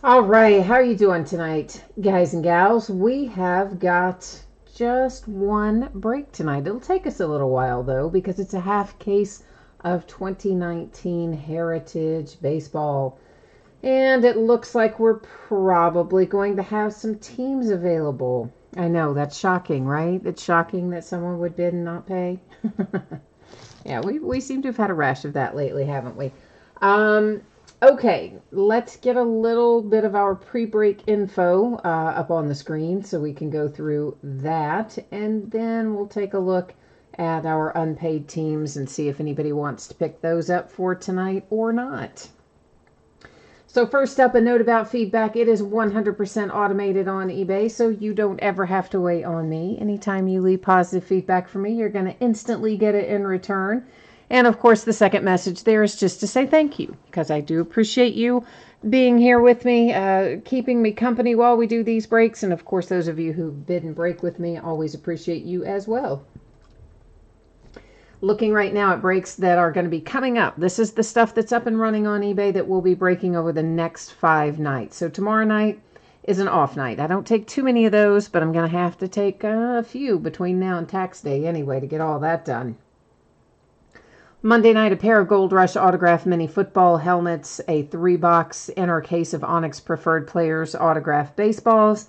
All right, how are you doing tonight, guys and gals? We have got just one break tonight. It'll take us a little while, though, because it's a half case of 2019 Heritage Baseball. And it looks like we're probably going to have some teams available. I know, that's shocking, right? It's shocking that someone would bid and not pay. Yeah, we seem to have had a rash of that lately, haven't we? Um, okay, let's get a little bit of our pre-break info up on the screen so we can go through that, and then we'll take a look at our unpaid teams and see if anybody wants to pick those up for tonight or not. So first up, a note about feedback. It is 100% automated on eBay, so you don't ever have to wait on me. Anytime you leave positive feedback for me, you're going to instantly get it in return. And of course, the second message there is just to say thank you, because I do appreciate you being here with me, keeping me company while we do these breaks. And of course, those of you who bid and break with me, always appreciate you as well. Looking right now at breaks that are going to be coming up. This is the stuff that's up and running on eBay that we'll be breaking over the next 5 nights. So tomorrow night is an off night. I don't take too many of those, but I'm going to have to take a few between now and tax day anyway to get all that done. Monday night, a pair of Gold Rush autograph mini football helmets, a 3-box inner case of Onyx Preferred Players autograph baseballs,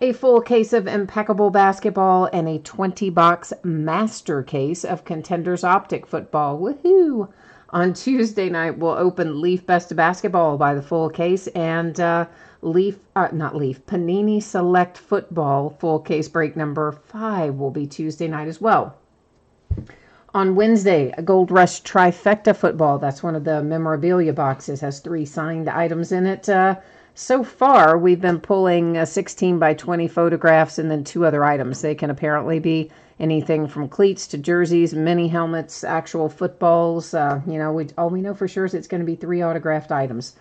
a full case of Impeccable basketball, and a 20-box master case of Contenders Optic football. Woohoo! On Tuesday night, we'll open Leaf Best of Basketball by the full case, and Panini Select Football full case break number 5 will be Tuesday night as well. On Wednesday, a Gold Rush Trifecta football. That's one of the memorabilia boxes. Has 3 signed items in it. So far, we've been pulling 16 by 20 photographs and then 2 other items. They can apparently be anything from cleats to jerseys, mini helmets, actual footballs. All we know for sure is it's going to be 3 autographed items.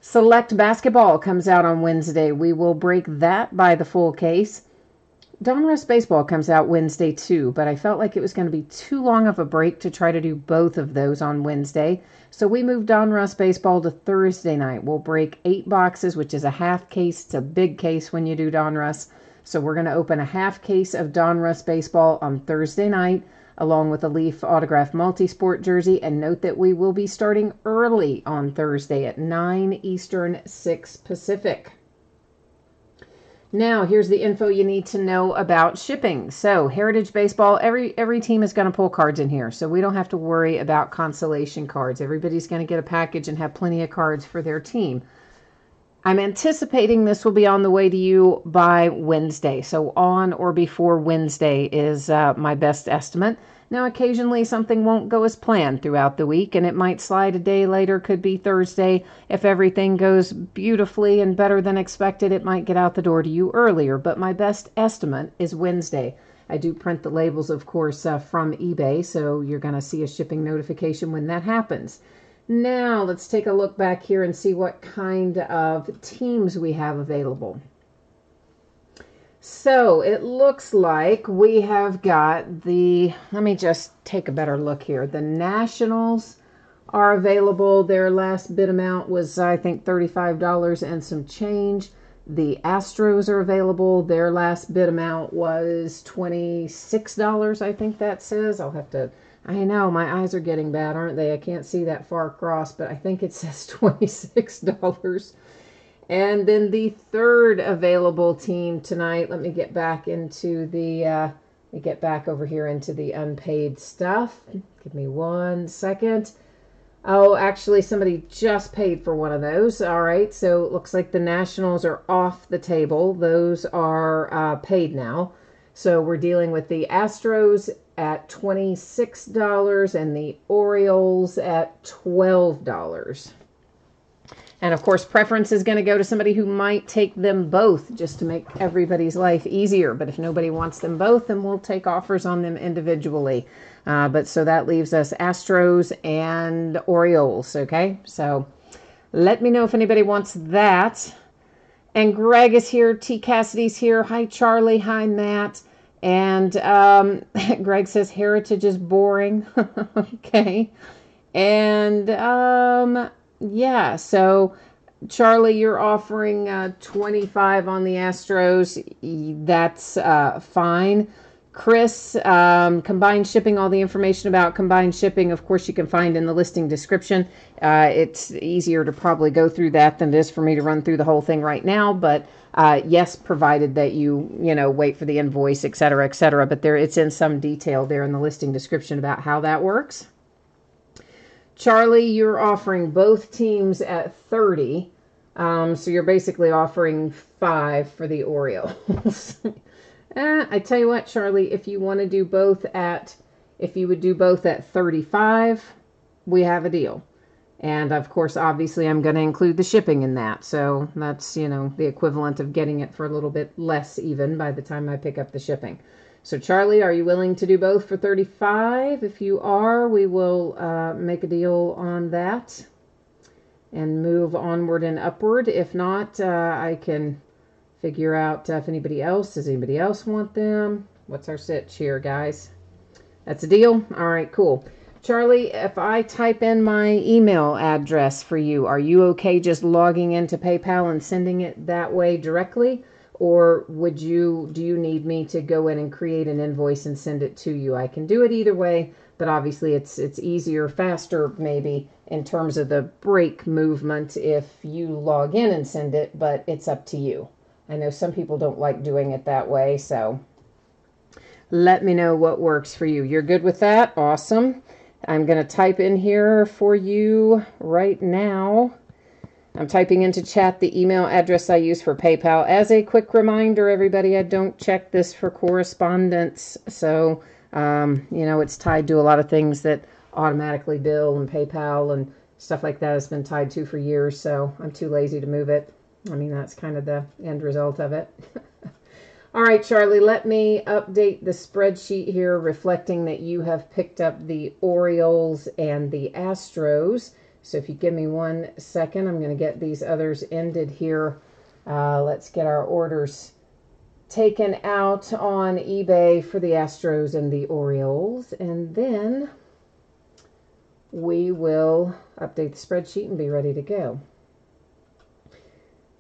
Select Basketball comes out on Wednesday. We will break that by the full case. Donruss Baseball comes out Wednesday too, but I felt like it was going to be too long of a break to try to do both of those on Wednesday. So we moved Donruss Baseball to Thursday night. We'll break 8 boxes, which is a half case. It's a big case when you do Donruss. So we're going to open a half case of Donruss Baseball on Thursday night, along with a Leaf autograph multi-sport jersey. And note that we will be starting early on Thursday at 9 Eastern, 6 Pacific. Now, here's the info you need to know about shipping. So, Heritage Baseball, every team is going to pull cards in here, so we don't have to worry about consolation cards. Everybody's going to get a package and have plenty of cards for their team. I'm anticipating this will be on the way to you by Wednesday. So, on or before Wednesday is my best estimate. Now, occasionally something won't go as planned throughout the week, and it might slide a day later, could be Thursday. If everything goes beautifully and better than expected, it might get out the door to you earlier, but my best estimate is Wednesday. I do print the labels, of course, from eBay, so you're going to see a shipping notification when that happens. Now, let's take a look back here and see what kind of teams we have available. So it looks like we have got let me just take a better look here. The Nationals are available. Their last bid amount was, I think, $35 and some change. The Astros are available. Their last bid amount was $26, I think that says. I know, my eyes are getting bad, aren't they? I can't see that far across, but I think it says $26. And then the third available team tonight, let me get back into over here into the unpaid stuff. Give me 1 second. Oh, actually, somebody just paid for one of those. All right, so it looks like the Nationals are off the table. Those are paid now. So we're dealing with the Astros at $26 and the Orioles at $12. And of course, preference is going to go to somebody who might take them both just to make everybody's life easier. But if nobody wants them both, then we'll take offers on them individually. But so that leaves us Astros and Orioles. Okay, so let me know if anybody wants that. And Greg is here. T. Cassidy's here. Hi, Charlie. Hi, Matt. And Greg says Heritage is boring. Okay. And yeah, so Charlie, you're offering 25 on the Astros. That's fine. Chris, combined shipping, all the information about combined shipping, of course, you can find in the listing description. It's easier to probably go through that than it is for me to run through the whole thing right now. But yes, provided that you wait for the invoice, et cetera, et cetera. But it's in some detail there in the listing description about how that works. Charlie, you're offering both teams at 30. So you're basically offering 5 for the Orioles. I tell you what, Charlie, if you want to do both if you would do both at 35, we have a deal. And of course, obviously, I'm going to include the shipping in that. So that's, the equivalent of getting it for a little bit less even by the time I pick up the shipping. So Charlie, are you willing to do both for 35? If you are, we will make a deal on that and move onward and upward. If not, I can figure out if anybody else, does anybody else want them? What's our sitch here, guys? That's a deal? All right, cool. Charlie, if I type in my email address for you, are you okay just logging into PayPal and sending it that way directly? Or do you need me to go in and create an invoice and send it to you? I can do it either way, but obviously it's easier, faster maybe in terms of the break movement if you log in and send it, but it's up to you. I know some people don't like doing it that way, so let me know what works for you. You're good with that? Awesome. I'm going to type in here for you right now. I'm typing into chat the email address I use for PayPal. As a quick reminder, everybody, I don't check this for correspondence. So, it's tied to a lot of things that automatically bill, and PayPal and stuff like that has been tied to for years. So I'm too lazy to move it. That's kind of the end result of it. All right, Charlie, let me update the spreadsheet here reflecting that you have picked up the Orioles and the Astros. So if you give me 1 second, I'm going to get these others ended here. Let's get our orders taken out on eBay for the Astros and the Orioles. And then we will update the spreadsheet and be ready to go.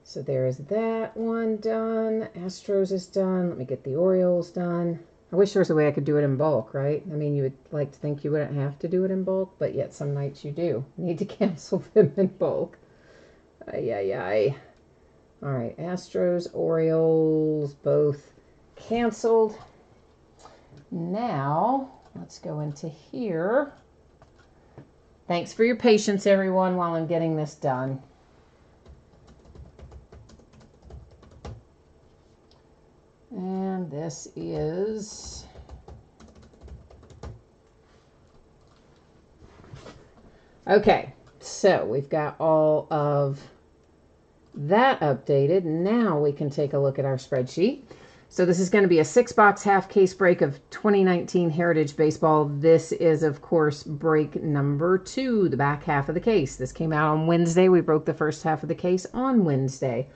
So there's that one done. Astros is done. Let me get the Orioles done. I wish there was a way I could do it in bulk, right? You would like to think you wouldn't have to do it in bulk, but yet some nights you do need to cancel them in bulk. Ay. All right, Astros, Orioles, both canceled. Now, let's go into here. Thanks for your patience, everyone, while I'm getting this done. And this is okay. So we've got all of that updated. Now we can take a look at our spreadsheet. So this is going to be a 6-box half case break of 2019 Heritage Baseball. This is, of course, break number 2, the back half of the case. This came out on Wednesday. We broke the first half of the case on Wednesday.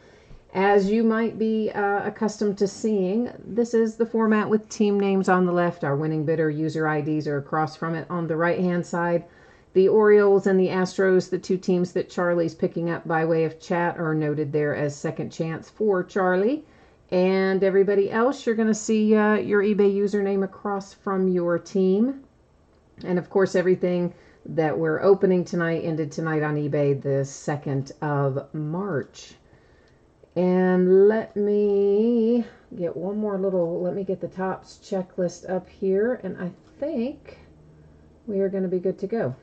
As you might be accustomed to seeing, this is the format with team names on the left. Our winning bidder user IDs are across from it on the right-hand side. The Orioles and the Astros, the 2 teams that Charlie's picking up by way of chat, are noted there as second chance for Charlie. And everybody else, you're going to see your eBay username across from your team. And, of course, everything that we're opening tonight ended tonight on eBay the 2nd of March. And let me get let me get the Topps checklist up here, and I think we are going to be good to go.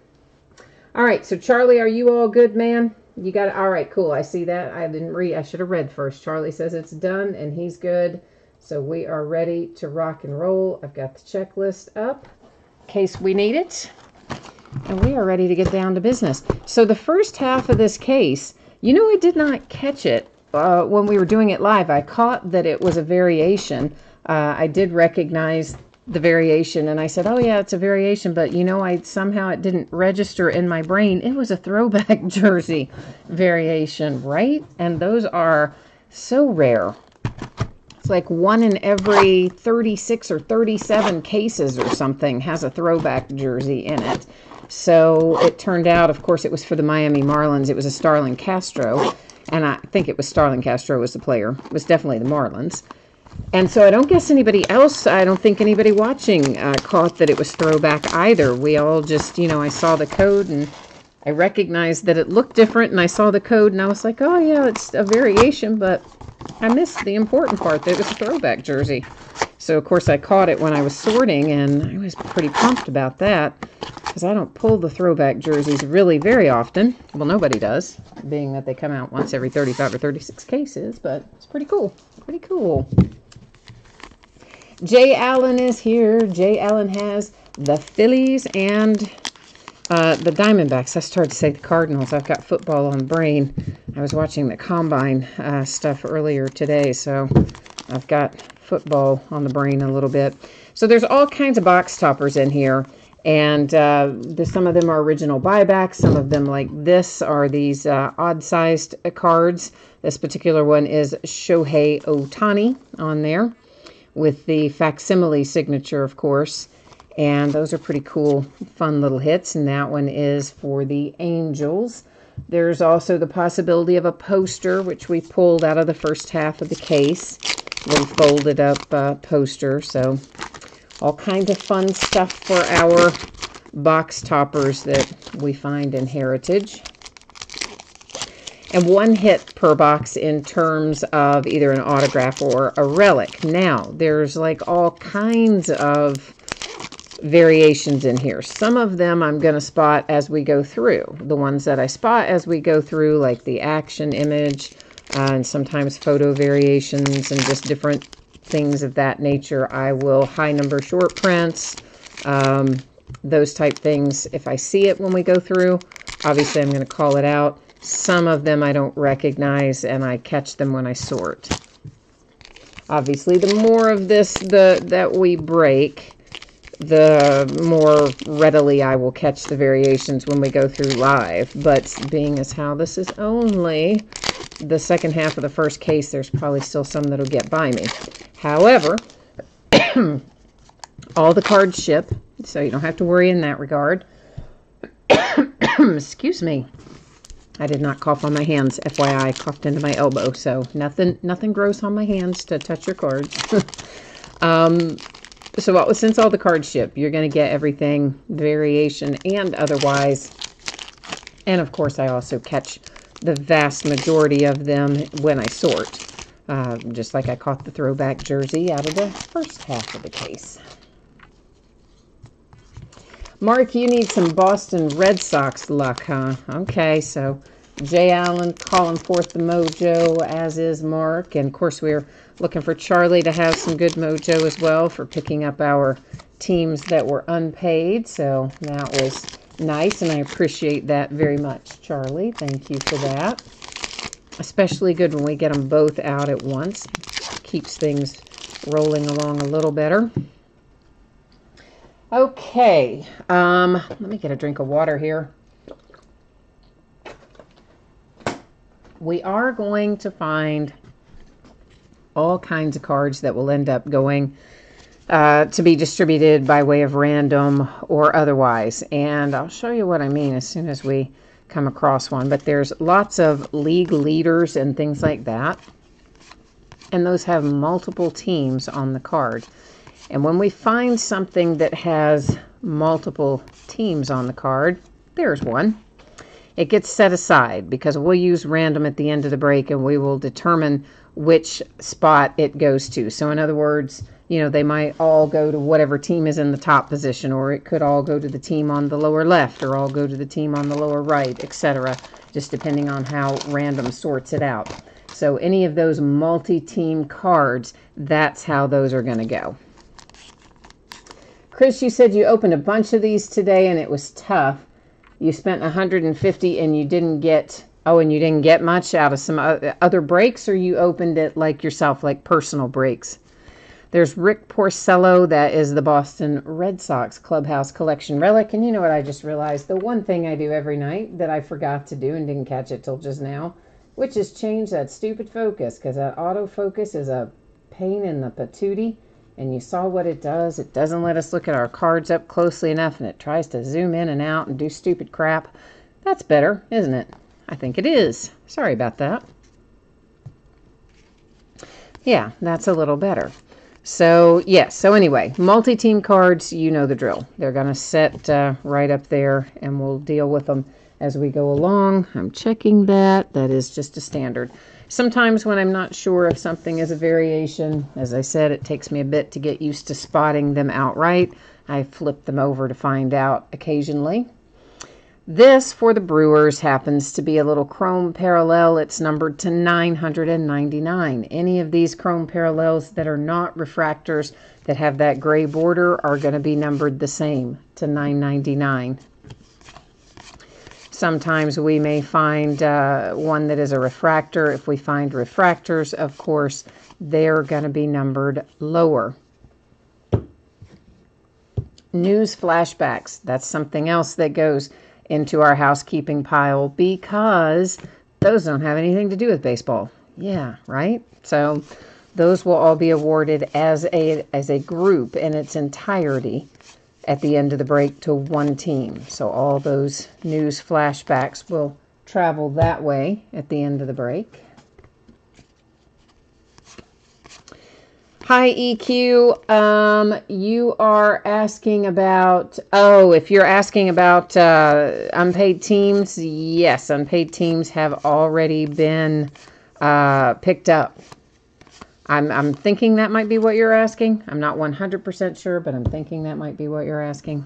All right, so Charlie, are you all good, man? You got it? All right, cool. I see that. I should have read first. Charlie says it's done, and he's good. So we are ready to rock and roll. I've got the checklist up in case we need it. And we are ready to get down to business. So the first half of this case, I did not catch it. When we were doing it live, I caught that it was a variation. I did recognize the variation, and I said, oh yeah, it's a variation, but somehow it didn't register in my brain. It was a throwback jersey variation, right? And those are so rare. It's like one in every 36 or 37 cases or something has a throwback jersey in it. So it turned out, of course, it was for the Miami Marlins. It was a Starlin Castro, and I think it was Starlin Castro was the player. It was definitely the Marlins. And so I don't guess anybody else, I don't think anybody watching caught that it was throwback either. We all just, I saw the code and I recognized that it looked different, and I saw the code and I was like, oh yeah, it's a variation, but I missed the important part that it was a throwback jersey. So of course I caught it when I was sorting, and I was pretty pumped about that because I don't pull the throwback jerseys really very often. Well, nobody does, being that they come out once every 35 or 36 cases, but it's pretty cool. Pretty cool. Jay Allen is here. Jay Allen has the Phillies and the Diamondbacks. I started to say the Cardinals. I've got football on the brain. I was watching the Combine stuff earlier today, so I've got football on the brain a little bit. So there's all kinds of box toppers in here, and some of them are original buybacks. Some of them, like this, are these odd-sized cards. This particular one is Shohei Ohtani on there, with the facsimile signature, of course. And those are pretty cool, fun little hits. And that one is for the Angels. There's also the possibility of a poster, which we pulled out of the first half of the case. Little folded up poster. So all kinds of fun stuff for our box toppers that we find in Heritage. And one hit per box in terms of either an autograph or a relic. Now, there's like all kinds of variations in here. Some of them I'm going to spot as we go through. The ones that I spot as we go through, like the action image, and sometimes photo variations and just different things of that nature, I will high number short prints, those type things. If I see it when we go through, obviously I'm going to call it out. Some of them I don't recognize, and I catch them when I sort. Obviously, the more of this that we break, the more readily I will catch the variations when we go through live. But being as how this is only the second half of the first case, there's probably still some that'll get by me. However, all the cards ship, so you don't have to worry in that regard. Excuse me. I did not cough on my hands. FYI, I coughed into my elbow, so nothing gross on my hands to touch your cards. Since all the cards ship, you're going to get everything, variation and otherwise. And of course, I also catch the vast majority of them when I sort. Just like I caught the throwback jersey out of the first half of the case. Mark, you need some Boston Red Sox luck, huh? Okay, so Jay Allen calling forth the mojo, as is Mark. And, of course, we're looking for Charlie to have some good mojo as well for picking up our teams that were unpaid. So that was nice, and I appreciate that very much, Charlie. Thank you for that. Especially good when we get them both out at once. Keeps things rolling along a little better. Okay, let me get a drink of water here. We are going to find all kinds of cards that will end up going to be distributed by way of random or otherwise. And I'll show you what I mean as soon as we come across one. But there's lots of league leaders and things like that. And those have multiple teams on the card. And when we find something that has multiple teams on the card, there's one. It gets set aside because we'll use random at the end of the break, and we will determine which spot it goes to. So in other words, they might all go to whatever team is in the top position, or it could all go to the team on the lower left, or all go to the team on the lower right, etc., just depending on how random sorts it out. So any of those multi-team cards, that's how those are going to go. Chris, you said you opened a bunch of these today and it was tough. You spent $150 and you didn't get much out of some other breaks, or you opened it like yourself, like personal breaks? There's Rick Porcello. That is the Boston Red Sox Clubhouse Collection Relic. And you know what I just realized? The one thing I do every night that I forgot to do and didn't catch it till just now, which is change that stupid focus, because that autofocus is a pain in the patootie. And you saw what it does. It doesn't let us look at our cards up closely enough, and it tries to zoom in and out and do stupid crap. That's better, isn't it? I think it is. Sorry about that. Yeah, that's a little better. So, yes. So anyway, multi-team cards, you know the drill. They're going to set right up there, and we'll deal with them as we go along. I'm checking that. That is just a standard. Sometimes when I'm not sure if something is a variation, as I said, it takes me a bit to get used to spotting them outright. I flip them over to find out occasionally. This, for the Brewers, happens to be a little chrome parallel. It's numbered to 999. Any of these chrome parallels that are not refractors that have that gray border are going to be numbered the same, to 999. Sometimes we may find one that is a refractor. If we find refractors, of course, they're going to be numbered lower. News flashbacks. That's something else that goes into our housekeeping pile because those don't have anything to do with baseball. Yeah, right? So those will all be awarded as a group in its entirety at the end of the break to one team. So all those news flashbacks will travel that way at the end of the break. Hi, EQ. You are asking about, if you're asking about unpaid teams, yes, unpaid teams have already been picked up. I'm thinking that might be what you're asking. I'm not 100% sure, but I'm thinking that might be what you're asking.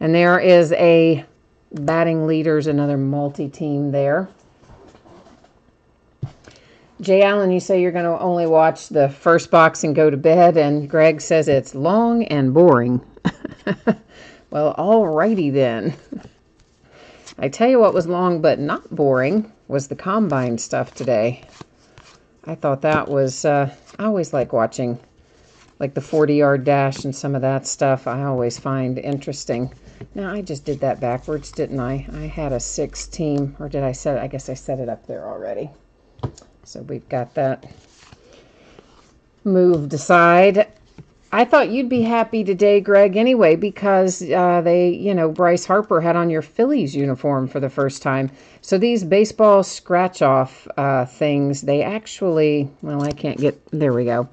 And there is a batting leaders, another multi-team there. Jay Allen, you say you're going to only watch the first box and go to bed, and Greg says it's long and boring. Well, alrighty then. I tell you what was long but not boring was the combine stuff today. I thought that was, I always like watching like the 40-yard dash and some of that stuff. I always find interesting. Now, I just did that backwards, didn't I? I had a 6-team, or did I set it? I guess I set it up there already. So we've got that moved aside. I thought you'd be happy today, Greg, anyway, because Bryce Harper had on your Phillies uniform for the first time. So these baseball scratch-off things, they actually, well, I can't get, there we go.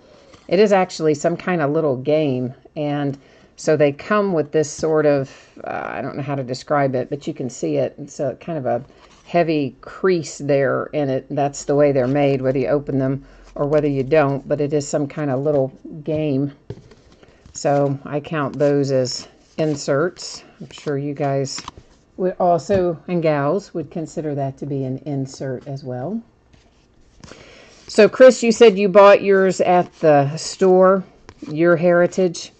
It is actually some kind of little game. And so they come with this sort of, I don't know how to describe it, but you can see it. It's a kind of a heavy crease there in it. That's the way they're made, whether you open them or whether you don't, but it is some kind of little game. So I count those as inserts. I'm sure you guys would also, and gals, would consider that to be an insert as well. So Chris, you said you bought yours at the store, your Heritage.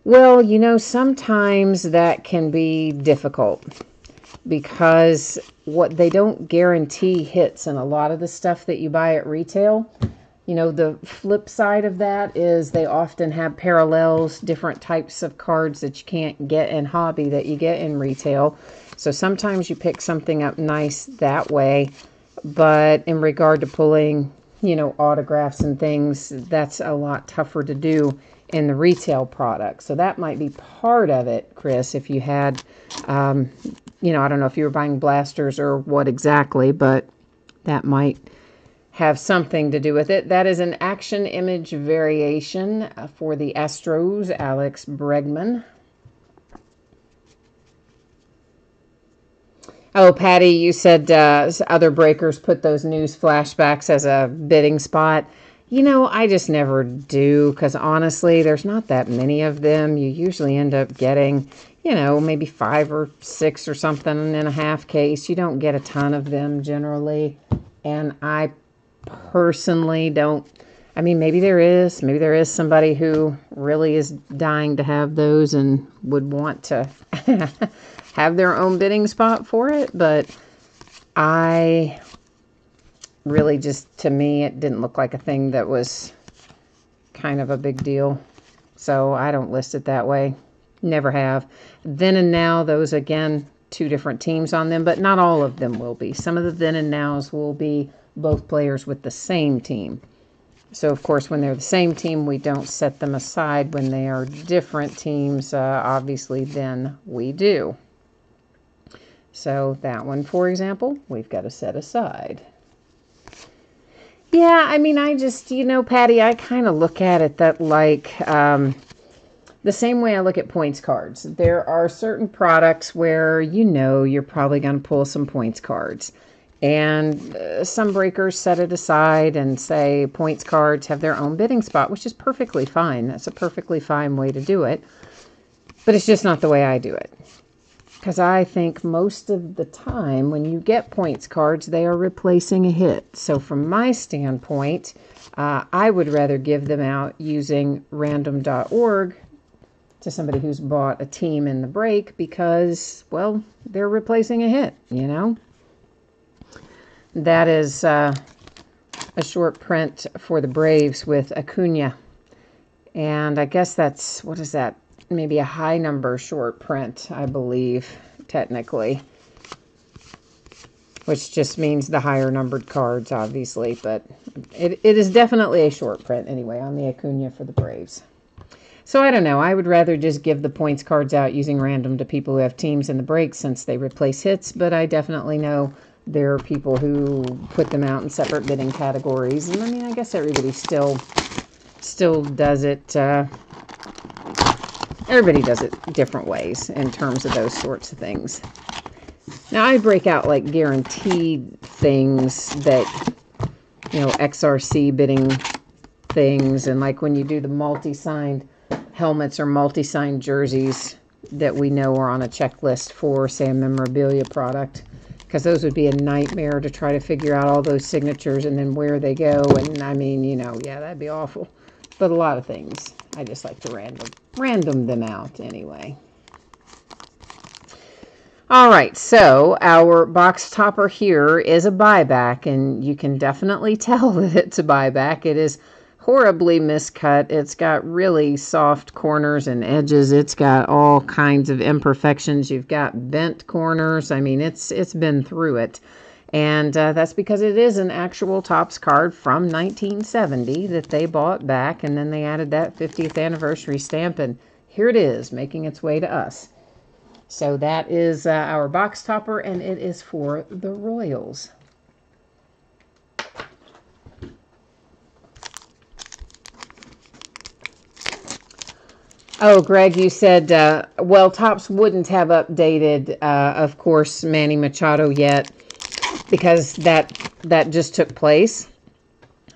Well, sometimes that can be difficult, because what they don't guarantee hits in a lot of the stuff that you buy at retail. The flip side of that is they often have parallels, different types of cards that you can't get in hobby that you get in retail. So sometimes you pick something up nice that way. But in regard to pulling, autographs and things, that's a lot tougher to do in the retail product. So that might be part of it, Chris, if you had, I don't know if you were buying blasters or what exactly, but that might have something to do with it. That is an action image variation for the Astros, Alex Bregman. Oh, Patty, you said other breakers put those news flashbacks as a bidding spot. I just never do, because honestly, there's not that many of them. You usually end up getting, maybe 5 or 6 or something in a half case. You don't get a ton of them generally. And I personally don't, maybe there is somebody who really is dying to have those and would want to have their own bidding spot for it, but I really to me, it didn't look like a thing that was kind of a big deal. So I don't list it that way. Never have. Then and Now, those again, 2 different teams on them, but not all of them will be. Some of the then and nows will be both players with the same team. So, of course, when they're the same team, we don't set them aside. When they are different teams, obviously, then we do. So that one, for example, we've got to set aside. Yeah, I mean, I just, Patty, I kind of look at it that like the same way I look at points cards. There are certain products where you're probably going to pull some points cards. And some breakers set it aside and say points cards have their own bidding spot, which is perfectly fine. That's a perfectly fine way to do it. But it's just not the way I do it. Because I think most of the time when you get points cards, they are replacing a hit. So from my standpoint, I would rather give them out using random.org to somebody who's bought a team in the break because, well, they're replacing a hit, That is a short print for the Braves with Acuna. And I guess that's, what is that? Maybe a high number short print, I believe, technically. Which just means the higher numbered cards, obviously. But it is definitely a short print, anyway, on the Acuna for the Braves. So I don't know. I would rather just give the points cards out using random to people who have teams in the break since they replace hits. But I definitely know there are people who put them out in separate bidding categories. And I mean, I guess everybody still does it. Everybody does it different ways in terms of those sorts of things. Now, I break out like guaranteed things that, XRC bidding things. And like when you do the multi-signed helmets or multi-signed jerseys that we know are on a checklist for, say, a memorabilia product. Because those would be a nightmare to try to figure out all those signatures and then where they go. And I mean, yeah, that'd be awful. But a lot of things, I just like to random them out anyway. All right, so our box topper here is a buyback, and you can definitely tell that it's a buyback. It is horribly miscut. It's got really soft corners and edges. It's got all kinds of imperfections. You've got bent corners. I mean, it's been through it. And that's because it is an actual Topps card from 1970 that they bought back, and then they added that 50th anniversary stamp, and here it is, making its way to us. So that is our box topper, and it is for the Royals. Oh, Greg, you said, well, Topps wouldn't have updated, of course, Manny Machado yet, because that just took place,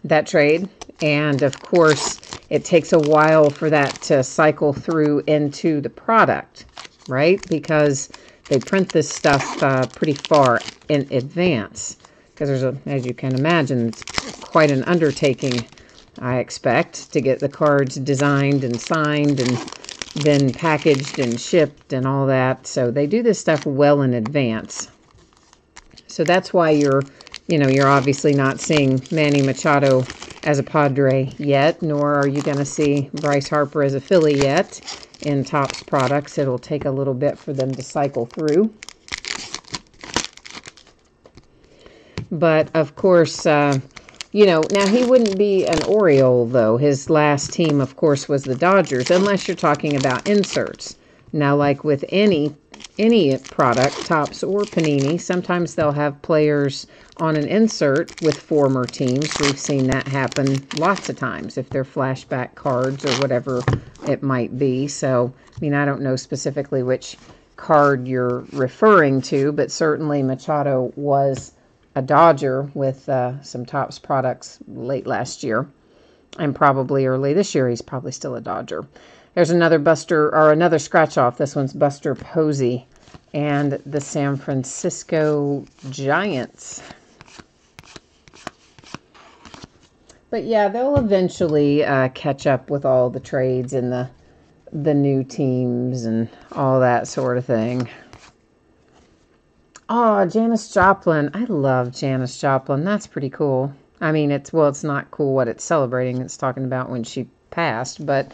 that trade. And, of course, it takes a while for that to cycle through into the product, right? Because they print this stuff pretty far in advance. Because there's as you can imagine, it's quite an undertaking, I expect, to get the cards designed and signed and then packaged and shipped and all that. So they do this stuff well in advance. So that's why you're obviously not seeing Manny Machado as a Padre yet, nor are you going to see Bryce Harper as a Philly yet in Topps products. It'll take a little bit for them to cycle through. But, of course, now he wouldn't be an Oriole, though. His last team, of course, was the Dodgers, unless you're talking about inserts. Now, like with any product, Topps or Panini, sometimes they'll have players on an insert with former teams. We've seen that happen lots of times if they're flashback cards or whatever it might be. So, I mean, I don't know specifically which card you're referring to, but certainly Machado was a Dodger with some Topps products late last year, and probably early this year he's probably still a Dodger. There's another another scratch off. This one's Buster Posey and the San Francisco Giants. But yeah, they'll eventually catch up with all the trades and the new teams and all that sort of thing. Oh, Janis Joplin. I love Janis Joplin. That's pretty cool. I mean, it's not cool what it's celebrating. It's talking about when she passed, but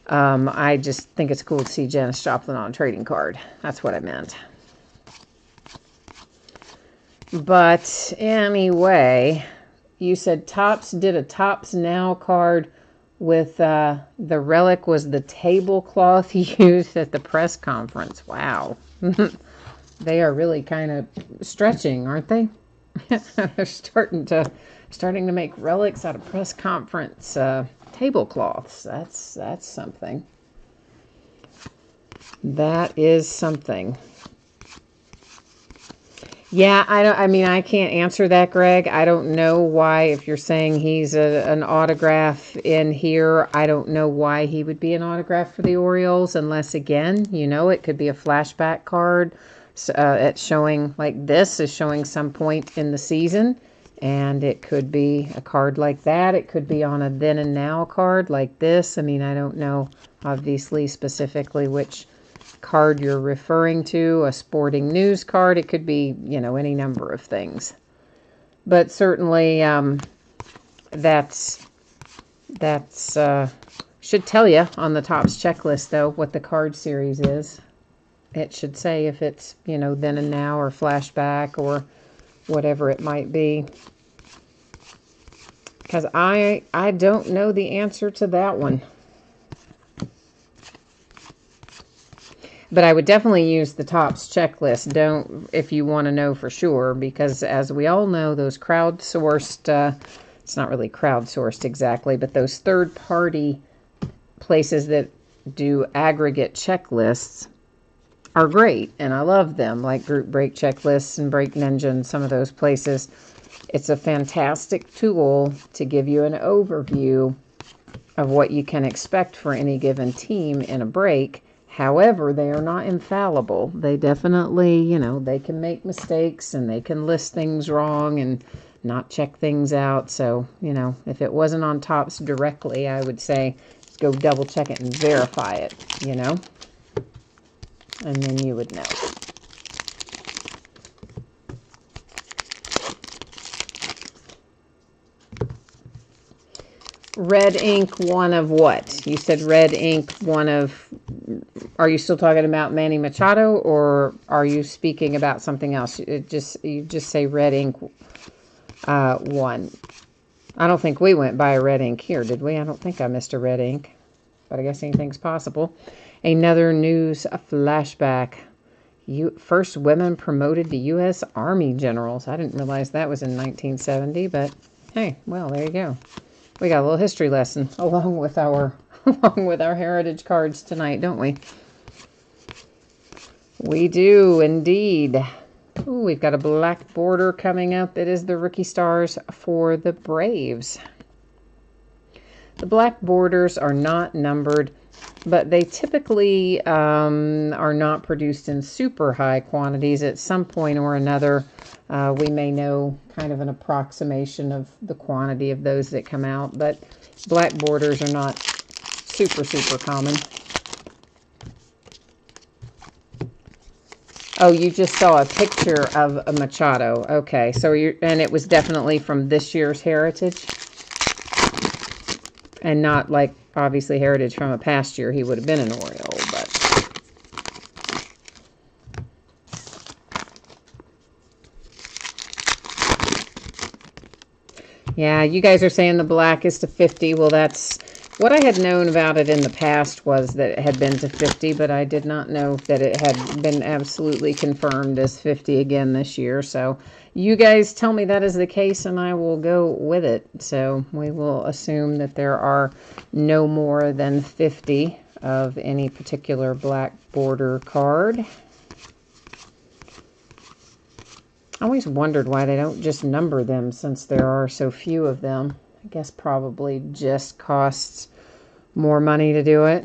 I just think it's cool to see Janis Joplin on a trading card. That's what I meant. But anyway, You said Topps did a Topps Now card with the relic was the tablecloth used at the press conference. Wow. They are really kind of stretching, aren't they? They're starting to make relics out of press conference tablecloths. That's something. That is something. Yeah, I can't answer that, Greg. I don't know why, if you're saying he's an autograph in here, I don't know why he would be an autograph for the Orioles, unless, again, it could be a flashback card. It's showing, like this is showing some point in the season, and it could be a card like that. It could be on a then and now card like this. I don't know, obviously, specifically which card you're referring to, a sporting news card. It could be, any number of things. But certainly that's should tell you on the Topps checklist, though, what the card series is. It should say if it's, then and now or flashback or whatever it might be. Because I don't know the answer to that one. But I would definitely use the Topps checklist, if you want to know for sure, because as we all know, those crowdsourced, it's not really crowdsourced exactly, but those third-party places that do aggregate checklists are great, and I love them, like Group Break Checklists and Break Ninja and some of those places. It's a fantastic tool to give you an overview of what you can expect for any given team in a break. However, they are not infallible. They definitely, they can make mistakes and they can list things wrong and not check things out. So, if it wasn't on Topps directly, I would say go double check it and verify it, and then you would know. Red ink, one of what? You said red ink, one of... Are you still talking about Manny Machado, or are you speaking about something else? You just say red ink, one. I don't think we went by a red ink here, did we? I don't think I missed a red ink, but I guess anything's possible. Another news flashback. First women promoted to U.S. Army generals. I didn't realize that was in 1970, but hey, well, there you go. We got a little history lesson along with our heritage cards tonight, don't we? We do indeed. Ooh, we've got a black border coming up. It is the rookie stars for the Braves. The black borders are not numbered, but they typically are not produced in super high quantities. At some point or another, we may know kind of an approximation of the quantity of those that come out, but black borders are not super common. Oh, you just saw a picture of a Machado. Okay, so and it was definitely from this year's Heritage, and not like obviously Heritage from a past year. He would have been an Oriole, but yeah, you guys are saying the black is to 50. Well, that's what I had known about it in the past, was that it had been to 50, but I did not know that it had been absolutely confirmed as 50 again this year. So you guys tell me that is the case, and I will go with it. So we will assume that there are no more than 50 of any particular black border card. I always wondered why they don't just number them, since there are so few of them. I guess probably just costs more money to do it,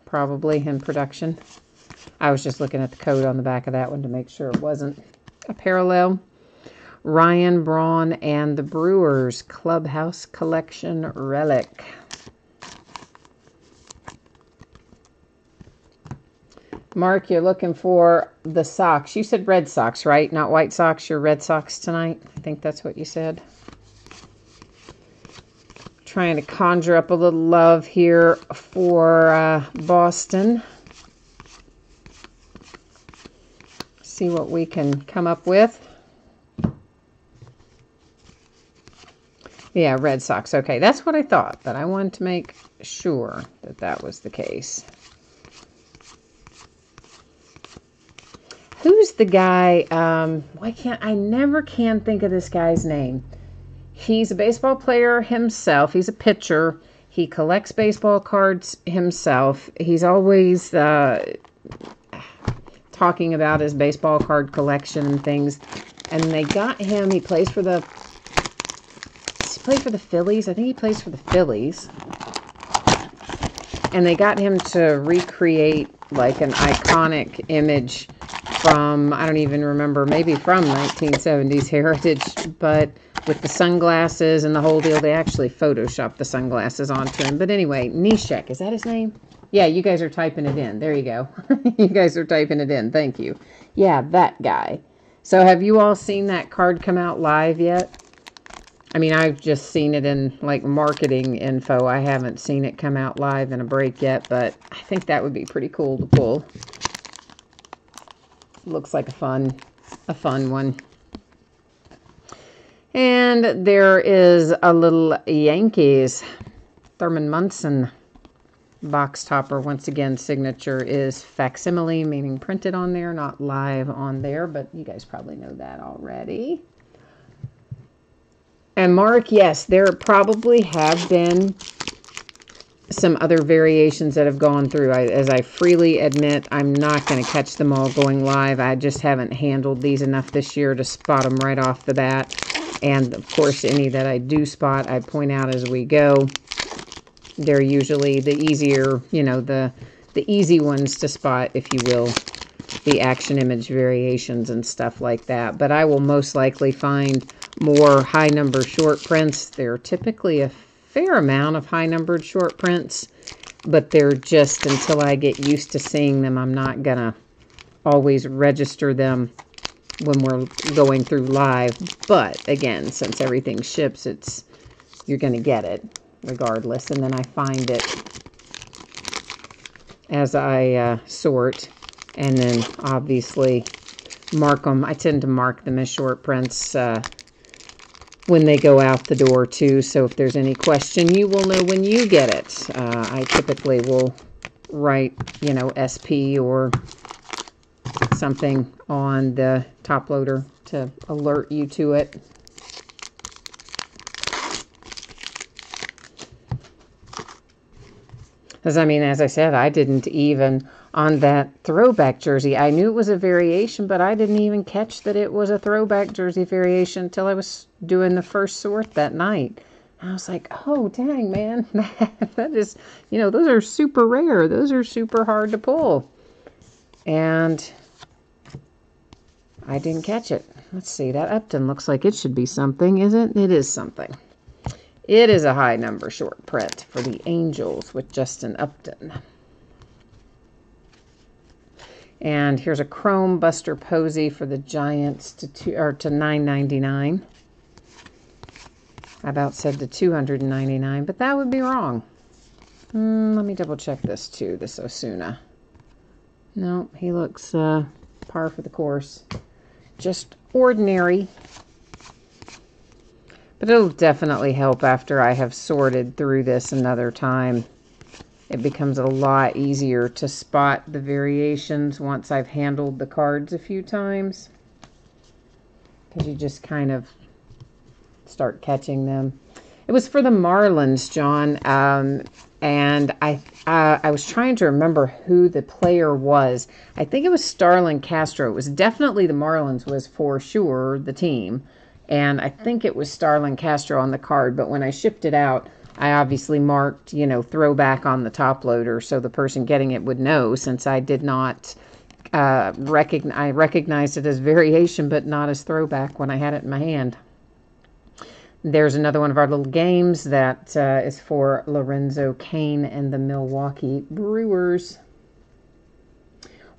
probably in production. I was just looking at the code on the back of that one to make sure it wasn't a parallel. Ryan Braun and the Brewers Clubhouse Collection Relic. Mark, you're looking for the Sox. You said Red Sox, right? Not White Sox. You're Red Sox tonight. I think that's what you said. Trying to conjure up a little love here for Boston. See what we can come up with. Yeah, Red Sox. Okay, that's what I thought, but I wanted to make sure that that was the case. Who's the guy? Why can't I never can think of this guy's name? He's a baseball player himself. He's a pitcher. He collects baseball cards himself. He's always talking about his baseball card collection and things. And they got him. He plays for the. Does he play for the Phillies? I think he plays for the Phillies. And they got him to recreate like an iconic image from, I don't even remember, maybe from 1970s Heritage, but with the sunglasses and the whole deal. They actually photoshopped the sunglasses onto him. But anyway, Neshek, is that his name? Yeah, you guys are typing it in. There you go. You guys are typing it in. Thank you. Yeah, that guy. So have you all seen that card come out live yet? I mean, I've just seen it in like marketing info. I haven't seen it come out live in a break yet, but I think that would be pretty cool to pull. Looks like a fun one. And there is a little Yankees Thurman Munson box topper. Once again, signature is facsimile, meaning printed on there, not live on there, but you guys probably know that already. And Mark, yes, there probably have been some other variations that have gone through. As I freely admit, I'm not going to catch them all going live. I just haven't handled these enough this year to spot them right off the bat. And, of course, any that I do spot, I point out as we go. They're usually the easier, you know, the easy ones to spot, if you will, the action image variations and stuff like that. But I will most likely find more high number short prints. There are typically a fair amount of high numbered short prints, but they're just, until I get used to seeing them, I'm not gonna always register them when we're going through live. But again, since everything ships, you're gonna get it regardless. And then I find it as I sort, and then obviously mark them. I tend to mark them as short prints when they go out the door too, so if there's any question, you will know when you get it. I typically will write, you know, SP or something on the top loader to alert you to it. Because, I mean, as I said, I didn't even, on that throwback jersey, I knew it was a variation, but I didn't even catch that it was a throwback jersey variation until I was doing the first sort that night. I was like, oh, dang, man, that is, you know, those are super rare. Those are super hard to pull. And I didn't catch it. Let's see, that Upton looks like it should be something, isn't it? It is something. It is a high number short print for the Angels with Justin Upton. And here's a chrome Buster Posey for the Giants to $9.99. I about said to $299, but that would be wrong. Let me double check this too, this Osuna. No, he looks par for the course. Just ordinary. But it'll definitely help after I have sorted through this another time. It becomes a lot easier to spot the variations once I've handled the cards a few times. Because you just kind of start catching them. It was for the Marlins, John. And I was trying to remember who the player was. I think it was Starlin Castro. It was definitely the Marlins was for sure the team. And I think it was Starlin Castro on the card, but when I shipped it out, I obviously marked, you know, throwback on the top loader so the person getting it would know, since I did not I recognized it as variation, but not as throwback when I had it in my hand. There's another one of our little games that is for Lorenzo Cain and the Milwaukee Brewers.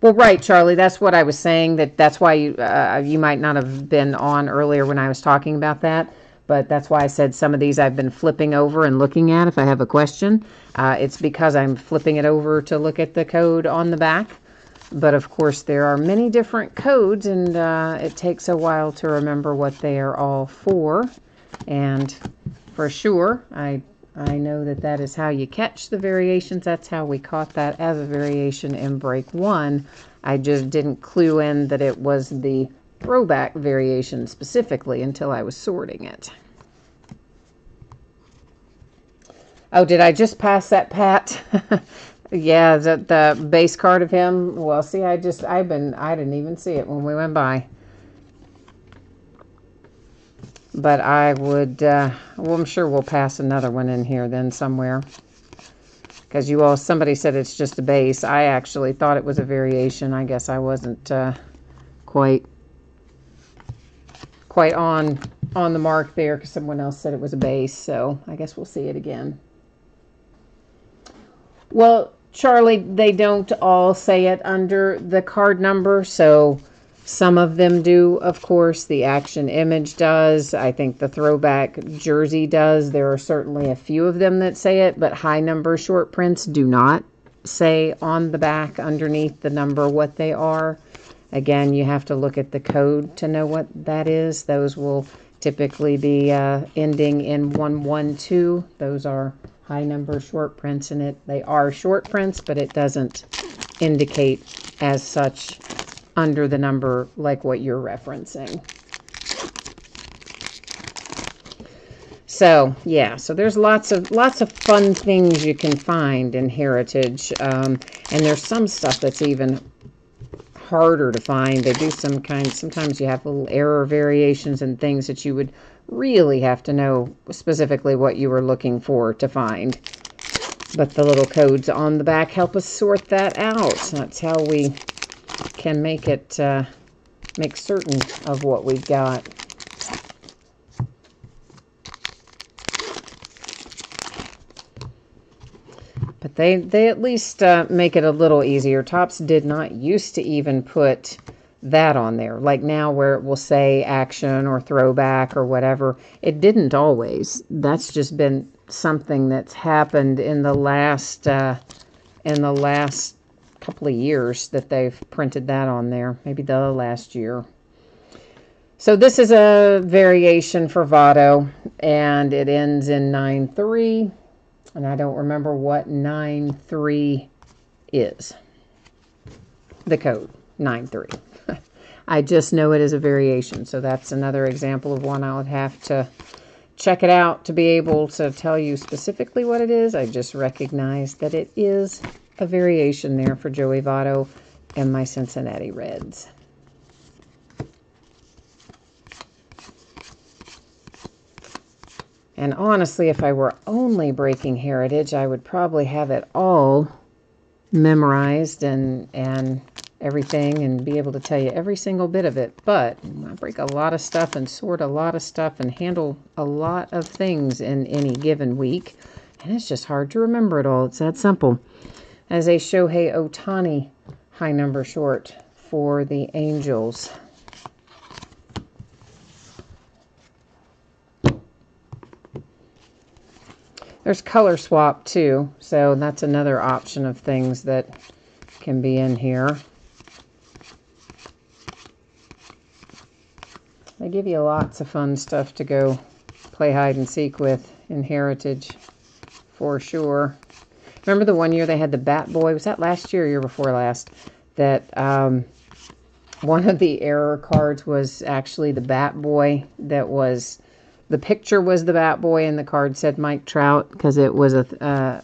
Well, right, Charlie, that's what I was saying. That's why you might not have been on earlier when I was talking about that. But that's why I said some of these I've been flipping over and looking at if I have a question. It's because I'm flipping it over to look at the code on the back. But, of course, there are many different codes, and it takes a while to remember what they are all for. And for sure. I know that that is how you catch the variations. That's how we caught that as a variation in break 1. I just didn't clue in that it was the throwback variation specifically until I was sorting it. Oh, did I just pass that, Pat? Yeah, is that the base card of him? Well, see, I didn't even see it when we went by. But I would, well, I'm sure we'll pass another one in here then somewhere. Because somebody said it's just a base. I actually thought it was a variation. I guess I wasn't quite on the mark there because someone else said it was a base. So I guess we'll see it again. Well, Charlie, they don't all say it under the card number, so some of them do, of course. The Action Image does. I think the Throwback Jersey does. There are certainly a few of them that say it, but high number short prints do not say on the back underneath the number what they are. Again, you have to look at the code to know what that is. Those will typically be ending in 112. Those are high number short prints, and they are short prints, but it doesn't indicate as such under the number like what you're referencing. So yeah, so there's lots of fun things you can find in Heritage, and there's some stuff that's even harder to find. They do sometimes you have little error variations and things that you would really have to know specifically what you were looking for to find. But the little codes on the back help us sort that out. That's how we can make certain of what we've got. But they at least make it a little easier. Topps did not used to even put that on there. Like now where it will say Action or Throwback or whatever. It didn't always. That's just been something that's happened in the last couple of years that they've printed that on there. Maybe the last year. So this is a variation for Votto, and it ends in 9-3. And I don't remember what 9-3 is. The code, 9-3. I just know it is a variation. So that's another example of one I would have to check it out to be able to tell you specifically what it is. I just recognize that it is a variation there for Joey Votto and my Cincinnati Reds. And honestly, if I were only breaking Heritage, I would probably have it all memorized and everything and be able to tell you every single bit of it. But I break a lot of stuff and sort a lot of stuff and handle a lot of things in any given week. And it's just hard to remember it all. It's that simple. As a Shohei Ohtani high number short for the Angels. There's color swap too, so that's another option of things that can be in here. They give you lots of fun stuff to go play hide and seek with in Heritage, for sure. Remember the one year they had the Bat Boy? Was that last year or year before last? That one of the error cards was actually the Bat Boy. That was, the picture was the Bat Boy and the card said Mike Trout because it was a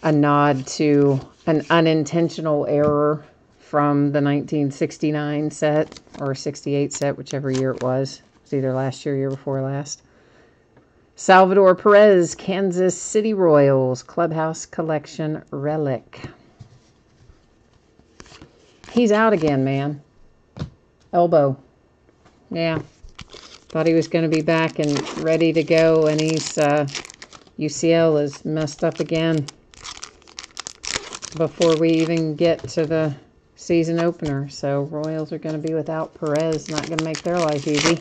nod to an unintentional error from the 1969 set or 68 set, whichever year it was. It was either last year or year before last. Salvador Perez, Kansas City Royals, Clubhouse Collection Relic. He's out again, man. Elbow. Yeah. Thought he was going to be back and ready to go, and he's UCL is messed up again before we even get to the season opener. So Royals are going to be without Perez. Not going to make their life easy.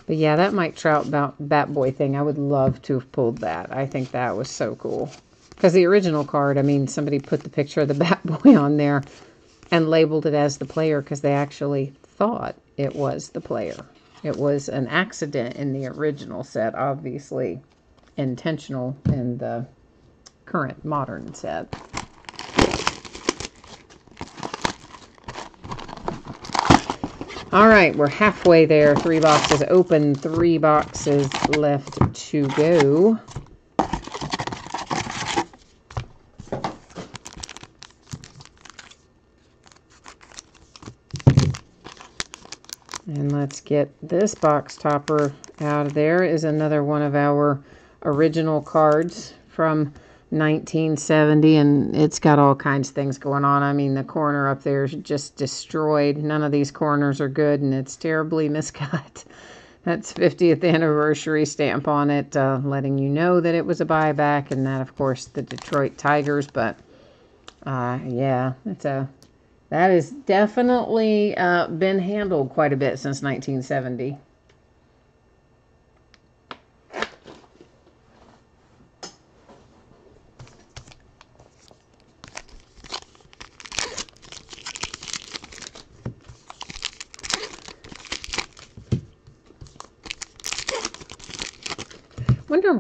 But yeah, that Mike Trout Bat Boy thing, I would love to have pulled that. I think that was so cool. Because the original card, I mean, somebody put the picture of the Bat Boy on there and labeled it as the player because they actually thought it was the player. It was an accident in the original set, obviously intentional in the current modern set. All right, we're halfway there. 3 boxes open, 3 boxes left to go. And let's get this box topper out of there. Is another one of our original cards from 1970, and it's got all kinds of things going on. I mean, the corner up there is just destroyed. None of these corners are good, and it's terribly miscut. That's 50th anniversary stamp on it, letting you know that it was a buyback, and that, of course, the Detroit Tigers. But yeah, that has definitely been handled quite a bit since 1970. Wonder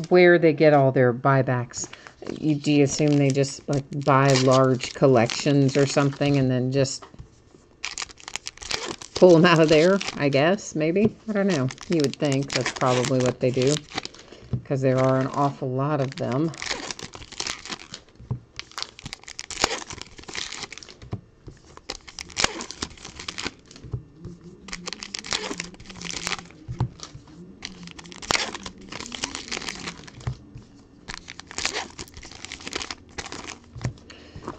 where they get all their buybacks. Do you assume they just like buy large collections or something and then just pull them out of there? I guess, maybe. I don't know. You would think that's probably what they do because there are an awful lot of them.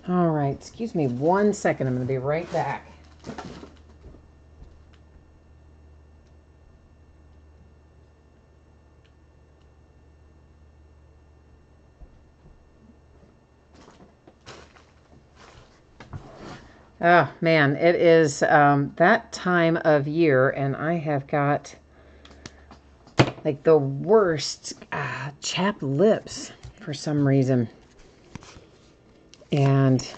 All right, excuse me 1 second. I'm going to be right back. Oh, man, it is that time of year, and I have got like the worst chapped lips for some reason. And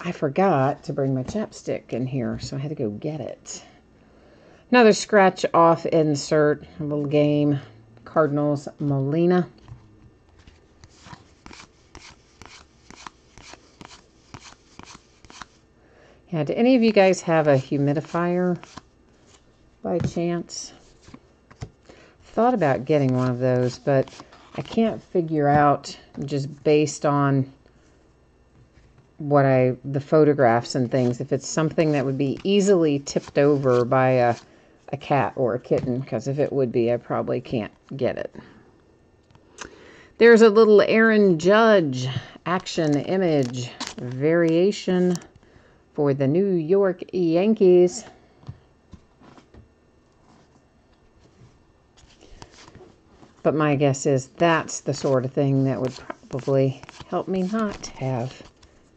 I forgot to bring my chapstick in here, so I had to go get it. Another scratch off insert, a little game, Cardinals Molina. Yeah, do any of you guys have a humidifier by chance? Thought about getting one of those, but I can't figure out, just based on what the photographs and things, if it's something that would be easily tipped over by a cat or a kitten, because if it would be, I probably can't get it. There's a little Aaron Judge action image variation for the New York Yankees. But my guess is that's the sort of thing that would probably help me not have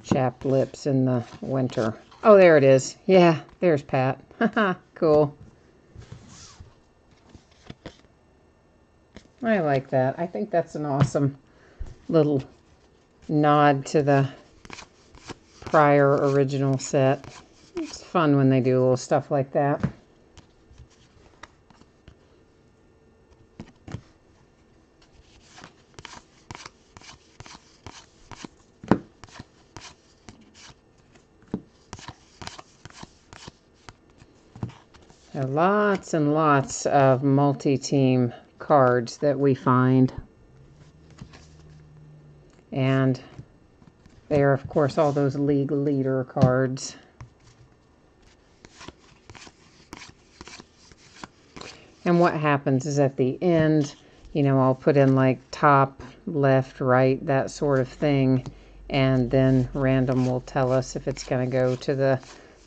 chapped lips in the winter. Oh, there it is. Yeah, there's Pat. Haha, cool. I like that. I think that's an awesome little nod to the prior original set. It's fun when they do little stuff like that. There are lots and lots of multi-team cards that we find. And there are, of course, all those league leader cards. And what happens is at the end, you know, I'll put in like top, left, right, that sort of thing. And then random will tell us if it's going to go to the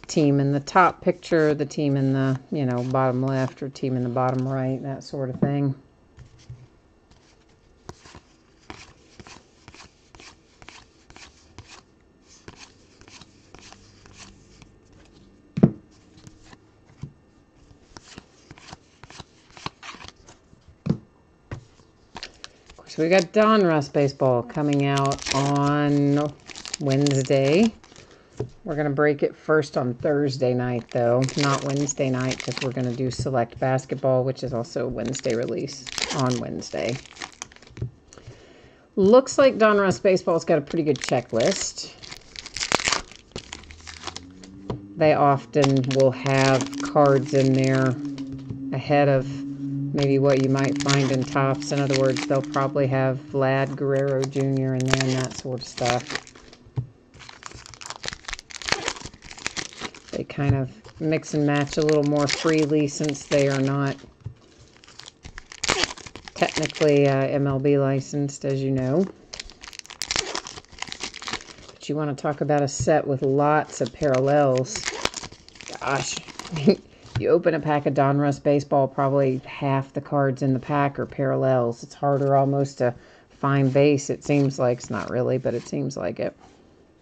team in the top picture, the team in the, you know, bottom left, or team in the bottom right, that sort of thing. So we got Donruss Baseball coming out on Wednesday. We're going to break it first on Thursday night, though, not Wednesday night, because we're going to do Select Basketball, which is also a Wednesday release on Wednesday. Looks like Donruss Baseball's got a pretty good checklist. They often will have cards in there ahead of maybe what you might find in Topps. In other words, they'll probably have Vlad Guerrero Jr. in there and that sort of stuff. They kind of mix and match a little more freely since they are not technically MLB licensed, as you know. But you want to talk about a set with lots of parallels. Gosh, you open a pack of Donruss Baseball, probably half the cards in the pack are parallels. It's harder almost to find base, it seems like. It's not really, but it seems like it.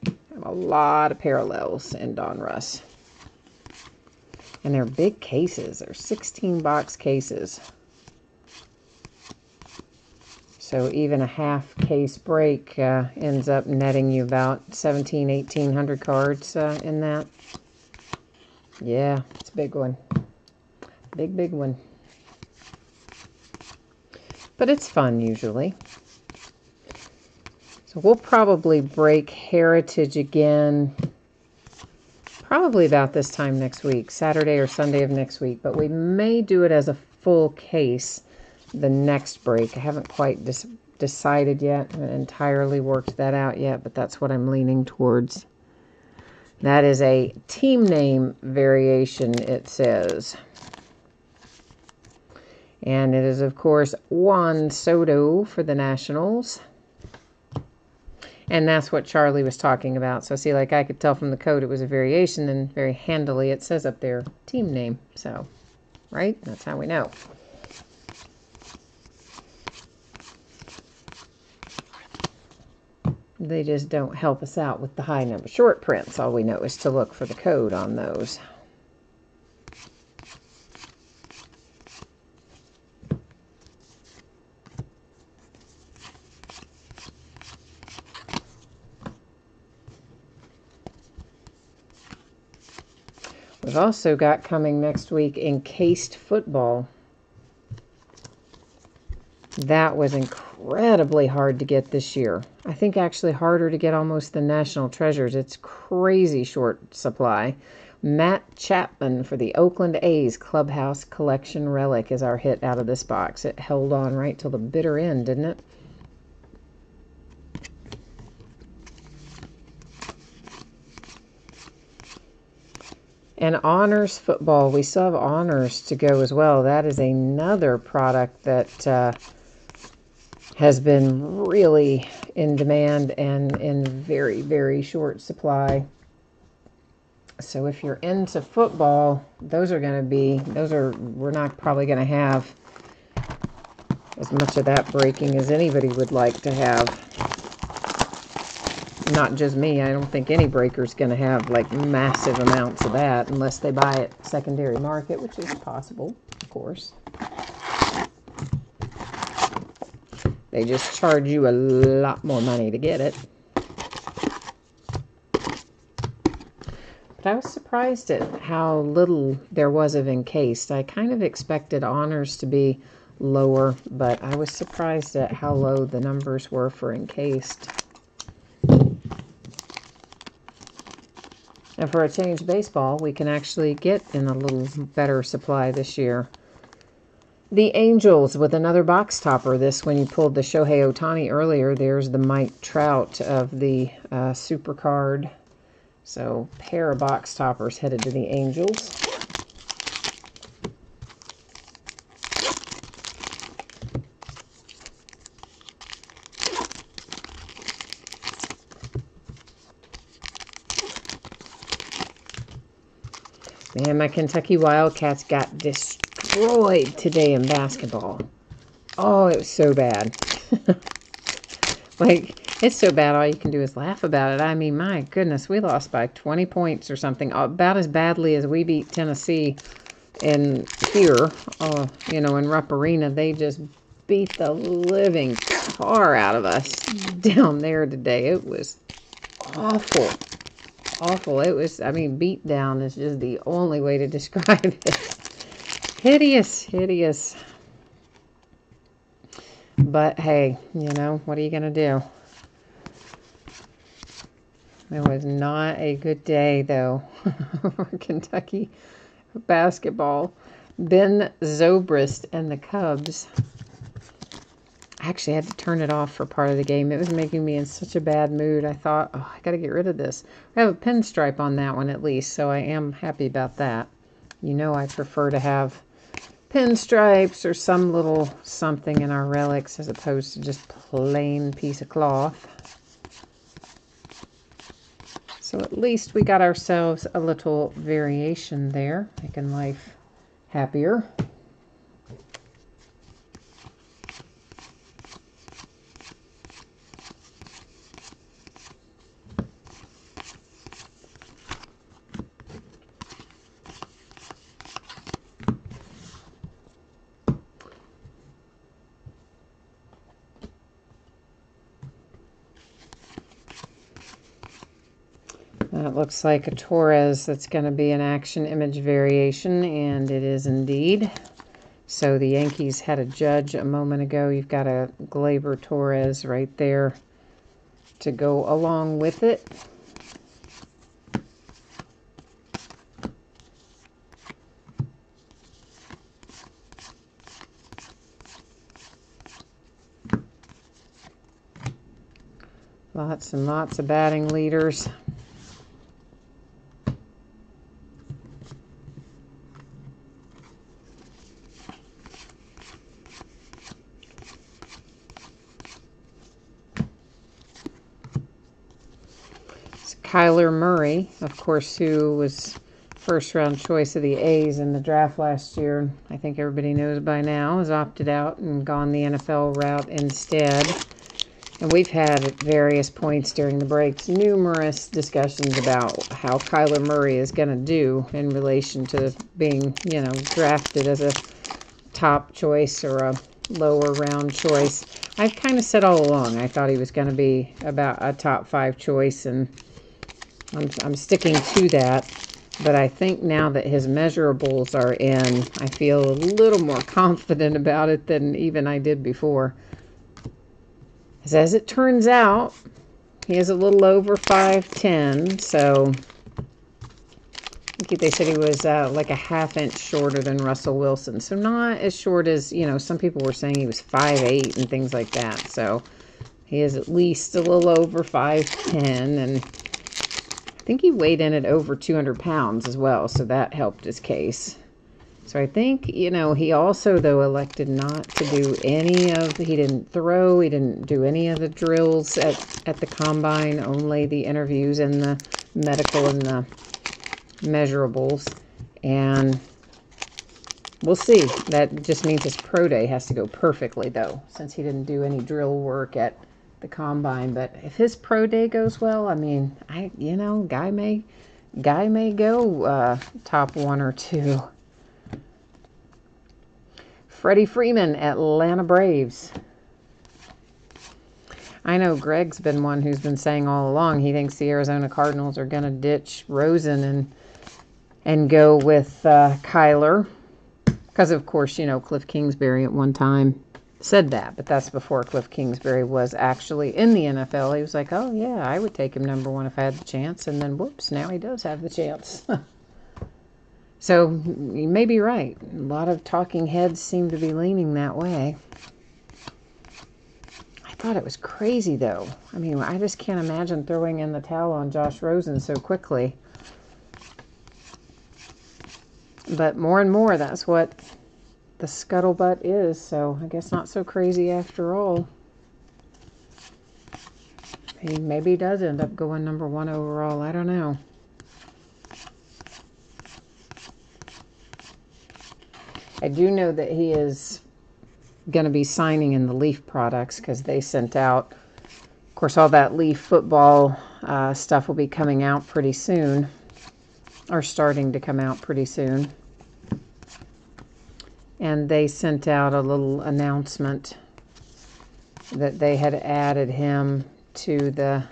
Have a lot of parallels in Donruss. And they're big cases. They're 16-box cases. So even a half case break ends up netting you about 1,800 cards in that. Yeah, it's a big one. Big one. But it's fun usually. So we'll probably break Heritage again probably about this time next week, Saturday or Sunday of next week. But we may do it as a full case the next break. I haven't quite decided yet. I haven't entirely worked that out yet, but that's what I'm leaning towards. That is a team name variation, it says. And it is, of course, Juan Soto for the Nationals. And that's what Charlie was talking about. So, see, like I could tell from the code it was a variation, and very handily it says up there, team name. So, right? That's how we know. They just don't help us out with the high number short prints. All we know is to look for the code on those. We've also got coming next week Encased Football. That was incredibly hard to get this year. I think actually harder to get almost than National Treasures. It's crazy short supply. Matt Chapman for the Oakland A's Clubhouse Collection Relic is our hit out of this box. It held on right till the bitter end, didn't it? And Honors Football. We still have Honors to go as well. That is another product that has been really in demand and in very, very short supply. So if you're into football, we're not probably going to have as much of that breaking as anybody would like to have. Not just me. I don't think any breaker's going to have like massive amounts of that unless they buy it secondary market, which is possible, of course. They just charge you a lot more money to get it. But I was surprised at how little there was of Encased. I kind of expected Honors to be lower, but I was surprised at how low the numbers were for Encased. And for a change baseball, we can actually get in a little better supply this year. The Angels with another box topper. This, when you pulled the Shohei Ohtani earlier, there's the Mike Trout of the Super Card. So, pair of box toppers headed to the Angels. Man, my Kentucky Wildcats got destroyed today in basketball. Oh, it was so bad. Like, it's so bad all you can do is laugh about it. I mean, my goodness, we lost by 20 points or something. About as badly as we beat Tennessee in here, in Rupp Arena. They just beat the living tar out of us down there today. It was awful. Awful. It was, I mean, beat down is just the only way to describe it. Hideous, hideous. But hey, you know, what are you going to do? It was not a good day, though, for Kentucky basketball. Ben Zobrist and the Cubs. I actually had to turn it off for part of the game. It was making me in such a bad mood. I thought, oh, I got to get rid of this. I have a pinstripe on that one at least, so I am happy about that. You know I prefer to have pinstripes or some little something in our relics as opposed to just plain piece of cloth. So at least we got ourselves a little variation there, making life happier. That looks like a Torres that's going to be an action image variation, and it is indeed. So the Yankees had a Judge a moment ago. You've got a Gleyber Torres right there to go along with it. Lots and lots of batting leaders. Kyler Murray, of course, who was first round choice of the A's in the draft last year. I think everybody knows by now, has opted out and gone the NFL route instead. And we've had at various points during the breaks numerous discussions about how Kyler Murray is going to do in relation to being, you know, drafted as a top choice or a lower round choice. I've kind of said all along I thought he was going to be about a top 5 choice, and I'm sticking to that. But I think now that his measurables are in, I feel a little more confident about it than even I did before. As it turns out, he is a little over 5'10", so I think they said he was like a ½ inch shorter than Russell Wilson. So not as short as, you know, some people were saying he was 5'8" and things like that. So he is at least a little over 5'10", and I think he weighed in at over 200 pounds as well, so that helped his case. So I think, you know, he also, though, elected not to do any of, he didn't throw, he didn't do any of the drills at the combine, only the interviews and the medical and the measurables. And we'll see. That just means his pro day has to go perfectly, though, since he didn't do any drill work at the combine. But if his pro day goes well, I mean, you know, guy may go top 1 or 2. Freddie Freeman, Atlanta Braves. I know Greg's been one who's been saying all along he thinks the Arizona Cardinals are going to ditch Rosen and go with Kyler. Because, of course, you know, Cliff Kingsbury at one time said that. But that's before Cliff Kingsbury was actually in the NFL. He was like, oh, yeah, I would take him number 1 if I had the chance. And then, whoops, now he does have the chance. So you may be right. A lot of talking heads seem to be leaning that way. I thought it was crazy, though. I mean, I just can't imagine throwing in the towel on Josh Rosen so quickly. But more and more, that's what the scuttlebutt is. So I guess not so crazy after all. He maybe does end up going number 1 overall. I don't know. I do know that he is going to be signing in the Leaf products because they sent out, of course, all that Leaf football stuff will be coming out pretty soon, or starting to come out pretty soon. and they sent out a little announcement that they had added him to the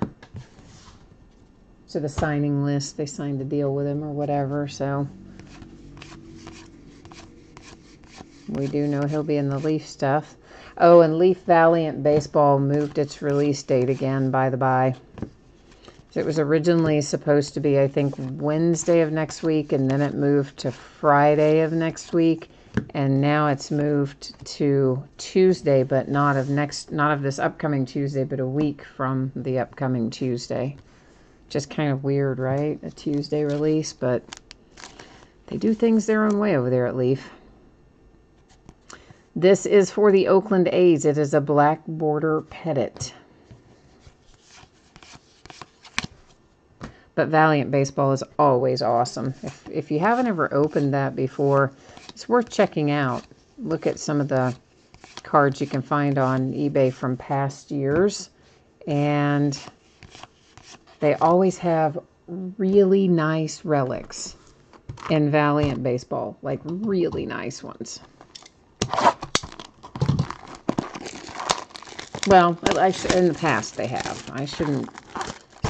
signing list. They signed a deal with him or whatever, so we do know he'll be in the Leaf stuff. Oh, and Leaf Valiant Baseball moved its release date again, by the by. It was originally supposed to be, I think, Wednesday of next week, and then it moved to Friday of next week, and now it's moved to Tuesday, but not of this upcoming Tuesday, but a week from the upcoming Tuesday. Just kind of weird, right? A Tuesday release, but they do things their own way over there at Leaf. This is for the Oakland A's. It is a black border pettit. But Valiant Baseball is always awesome. If you haven't ever opened that before, it's worth checking out. Look at some of the cards you can find on eBay from past years. And they always have really nice relics in Valiant Baseball. Like really nice ones. Well, in the past they have. I shouldn't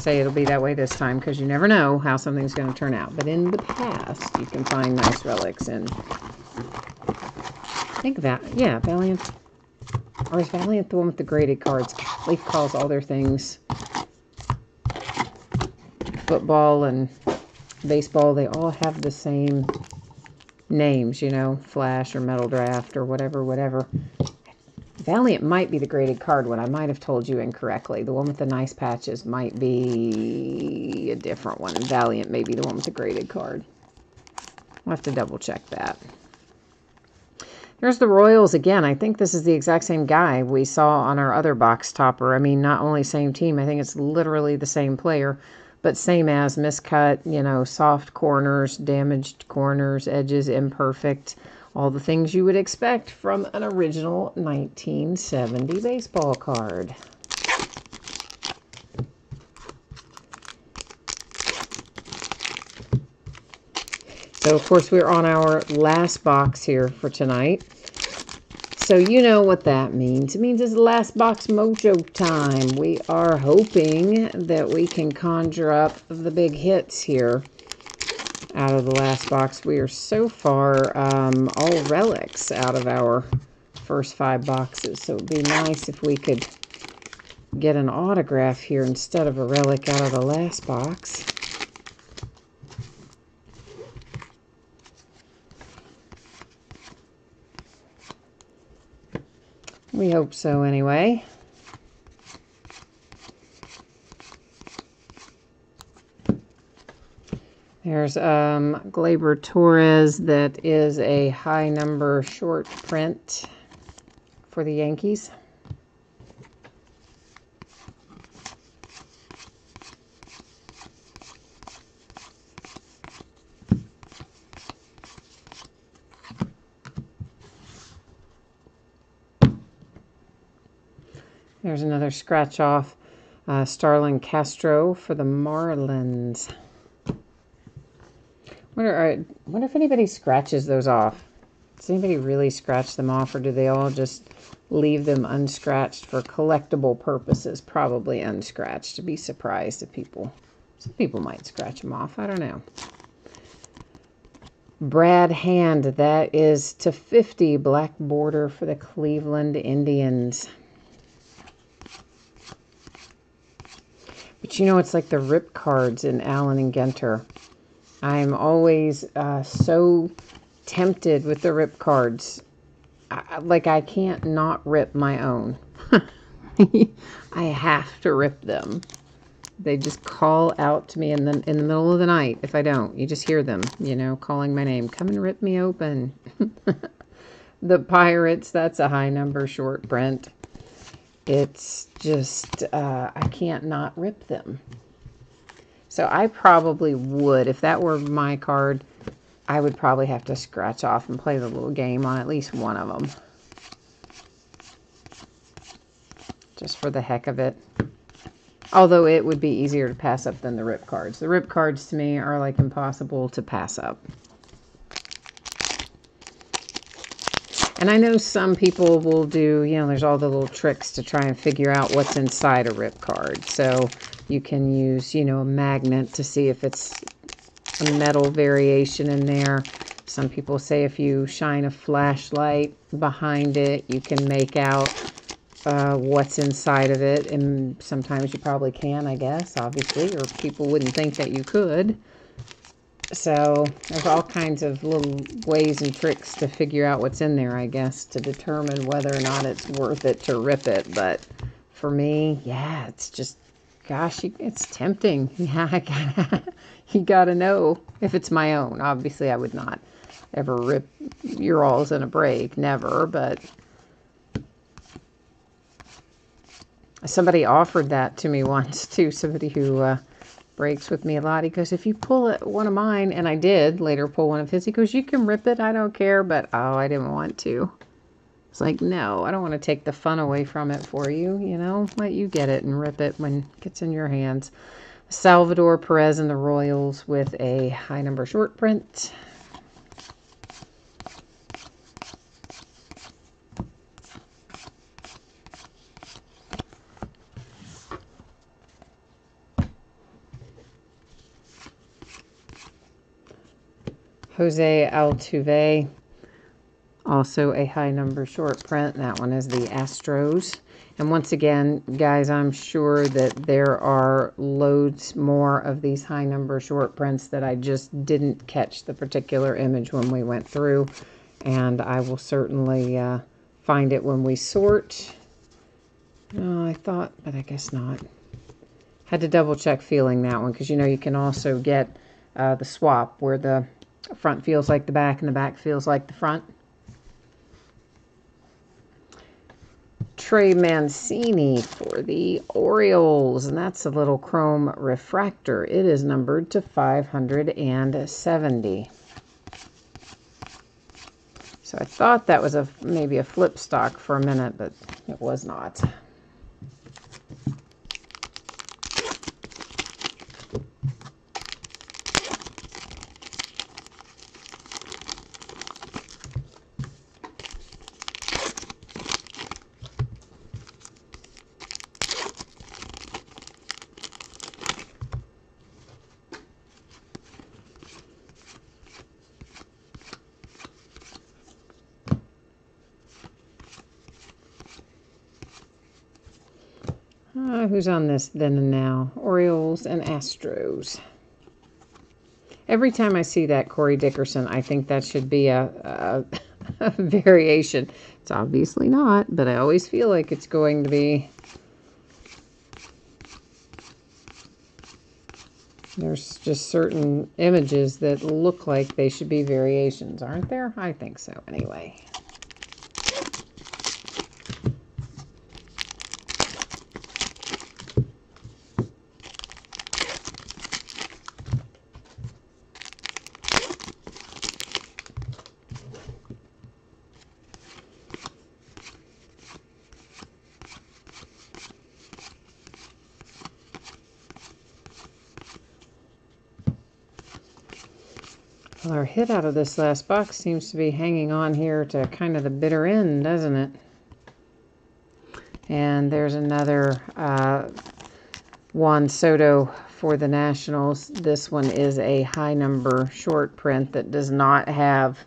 say it'll be that way this time because you never know how something's going to turn out. But in the past, you can find nice relics in. I think Valiant. Or is Valiant the one with the graded cards? Leaf calls all their things football and baseball. They all have the same names, you know, Flash or Metal Draft or whatever. Valiant might be the graded card one. I might have told you incorrectly. The one with the nice patches might be a different one. Valiant may be the one with the graded card. We'll have to double check that. There's the Royals again. I think this is the exact same guy we saw on our other box topper. I mean, not only same team. I think it's literally the same player, but same as miscut, you know, soft corners, damaged corners, edges, imperfect. All the things you would expect from an original 1970 baseball card. So, of course, we're on our last box here for tonight. So, you know what that means. It means it's last box mojo time. We are hoping that we can conjure up the big hits here. Out of the last box, we are so far all relics out of our first 5 boxes. So it would be nice if we could get an autograph here instead of a relic out of the last box. We hope so anyway. There's Gleyber Torres. That is a high number short print for the Yankees. There's another scratch off. Starlin Castro for the Marlins. I wonder if anybody scratches those off. Does anybody really scratch them off, or do they all just leave them unscratched for collectible purposes? Probably unscratched. To be surprised if some people might scratch them off. I don't know. Brad Hand, that is /50 black border for the Cleveland Indians. But you know, it's like the rip cards in Allen and Ginter. I'm always so tempted with the rip cards. I can't not rip my own. I have to rip them. They just call out to me in the middle of the night. If I don't, you just hear them, you know, calling my name. Come and rip me open. The Pirates, that's a high number short print. It's just, I can't not rip them. So I probably would, if that were my card, I would probably have to scratch off and play the little game on at least one of them. Just for the heck of it. Although it would be easier to pass up than the rip cards. The rip cards to me are like impossible to pass up. And I know some people will do, you know, there's all the little tricks to try and figure out what's inside a rip card. So you can use, you know, a magnet to see if it's a metal variation in there. Some people say if you shine a flashlight behind it, you can make out what's inside of it. And sometimes you probably can, I guess, obviously, or people wouldn't think that you could. So there's all kinds of little ways and tricks to figure out what's in there, I guess, to determine whether or not it's worth it to rip it. But for me, yeah, it's just, gosh, it's tempting. Yeah, you gotta know if it's my own. Obviously, I would not ever rip Urals in a break, never, but somebody offered that to me once, too, somebody who breaks with me a lot. He goes, if you pull one of mine, and I did later pull one of his, he goes, you can rip it, I don't care, but oh, I didn't want to. It's like, no, I don't want to take the fun away from it for you, you know, let you get it and rip it when it gets in your hands. Salvador Perez and the Royals with a high number short print. Jose Altuve, also a high number short print. That one is the Astros. And once again, guys, I'm sure that there are loads more of these high number short prints that I just didn't catch the particular image when we went through. And I will certainly find it when we sort. Oh, I thought, but I guess not. Had to double check feeling that one, because you know you can also get the swap where the front feels like the back and the back feels like the front. Trey Mancini for the Orioles, and that's a little chrome refractor. It is numbered to 570. So I thought that was maybe a flip stock for a minute, but it was not. Who's on this then and now? Orioles and Astros. Every time I see that Corey Dickerson, I think that should be a variation. It's obviously not, but I always feel like it's going to be. There's just certain images that look like they should be variations, aren't there? I think so, anyway. Well, our hit out of this last box seems to be hanging on here to kind of the bitter end, doesn't it? And there's another Juan Soto for the Nationals. This one is a high number short print that does not have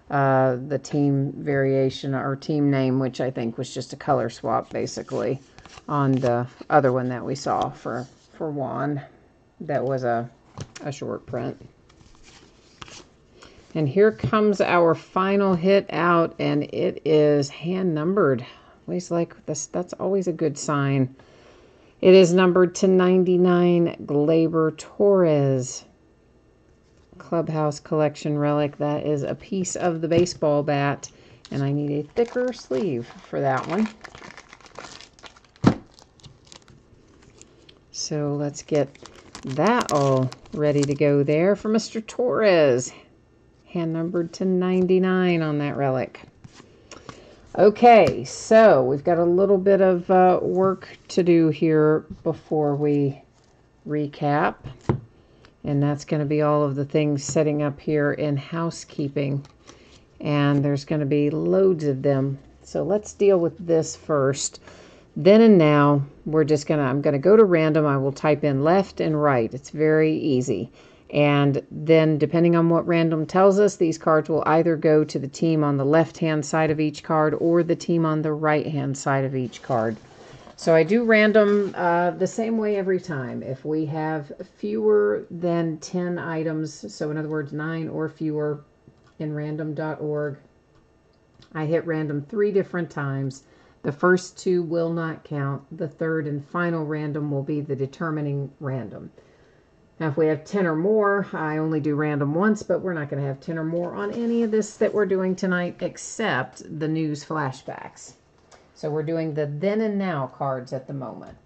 the team variation or team name, which I think was just a color swap, basically, on the other one that we saw for Juan. That was a short print. And here comes our final hit out, and it is hand numbered. Always like this. That's always a good sign. It is numbered to 99, Gleyber Torres. Clubhouse Collection relic. That is a piece of the baseball bat, and I need a thicker sleeve for that one. So let's get that all ready to go there for Mr. Torres. Hand numbered to 99 on that relic. Okay, so we've got a little bit of work to do here before we recap. And that's going to be all of the things setting up here in housekeeping. and there's going to be loads of them. So let's deal with this first. Then and now, I'm going to go to random. I will type in left and right. It's very easy. And then depending on what random tells us, these cards will either go to the team on the left-hand side of each card or the team on the right-hand side of each card. So I do random the same way every time. If we have fewer than 10 items, so in other words 9 or fewer in random.org, I hit random 3 different times. The first 2 will not count. The third and final random will be the determining random. Now, if we have 10 or more, I only do random once, but we're not going to have 10 or more on any of this that we're doing tonight, except the news flashbacks. So we're doing the then and now cards at the moment.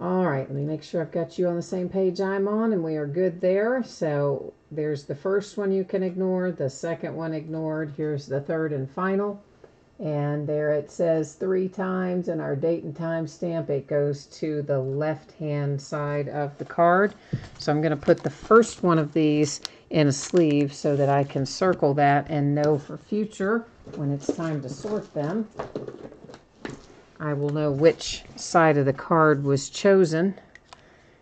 All right, let me make sure I've got you on the same page I'm on, and we are good there. So there's the first one you can ignore, the second one ignored. Here's the third and final. And there it says 3 times, and our date and time stamp, it goes to the left-hand side of the card. So I'm going to put the first one of these in a sleeve so that I can circle that and know for future when it's time to sort them. I will know which side of the card was chosen.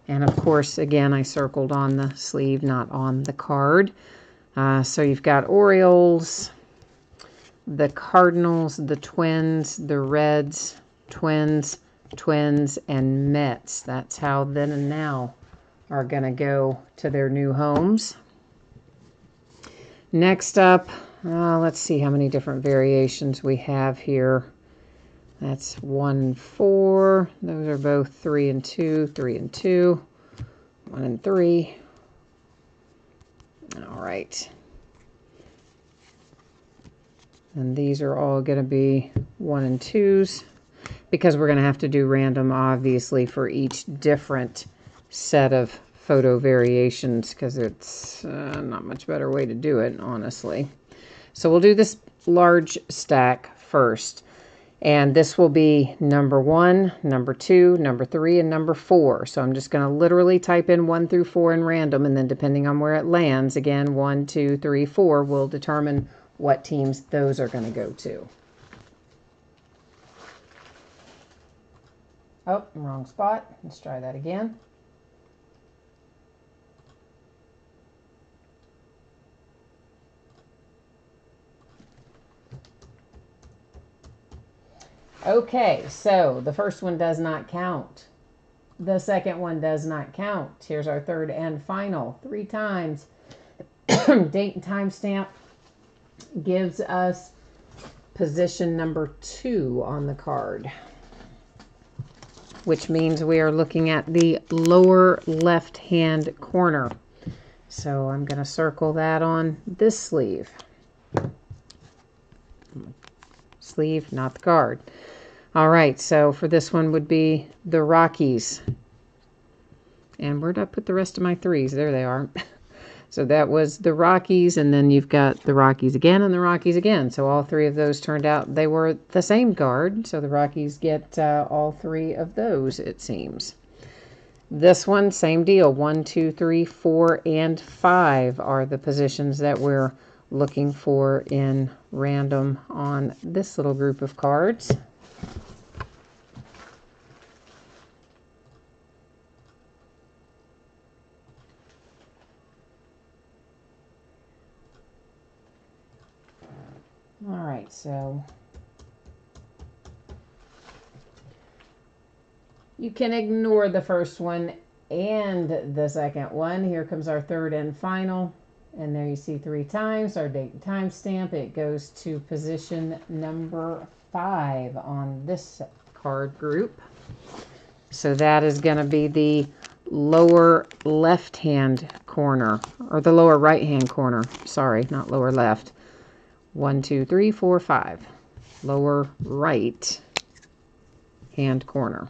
And of course, again, I circled on the sleeve, not on the card. So you've got Orioles, the Cardinals, the Twins, the Reds, Twins, and Mets. That's how then and now are going to go to their new homes. Next up, let's see how many different variations we have here. That's 1 and 4. Those are both 3 and 2, 3 and 2, 1 and 3. All right. And these are all going to be 1 and 2s because we're going to have to do random, obviously, for each different set of photo variations because it's not much better way to do it, honestly. So we'll do this large stack first. And this will be number 1, number 2, number 3, and number 4. So I'm just going to literally type in 1 through 4 in random, and then depending on where it lands, again, 1, 2, 3, 4 will determine what teams those are going to go to. Oh, wrong spot. Let's try that again. Okay, so the first one does not count. The second one does not count. Here's our third and final. 3 times. Date and time stamp gives us position number 2 on the card, which means we are looking at the lower left-hand corner. So I'm going to circle that on this sleeve. Sleeve, not the card. All right, so for this one would be the Rockies. And where did I put the rest of my 3s? There they are. So that was the Rockies, and then you've got the Rockies again and the Rockies again. So all 3 of those turned out they were the same card. So the Rockies get all 3 of those, it seems. This one, same deal. 1, 2, 3, 4, and 5 are the positions that we're looking for in random on this little group of cards. All right, so you can ignore the first one and the second one. Here comes our third and final. And there you see 3 times our date and time stamp. It goes to position number 5 on this card group. So that is going to be the lower left-hand corner, or the lower right-hand corner. Sorry, not lower left. 1, 2, 3, 4, 5. Lower right hand corner.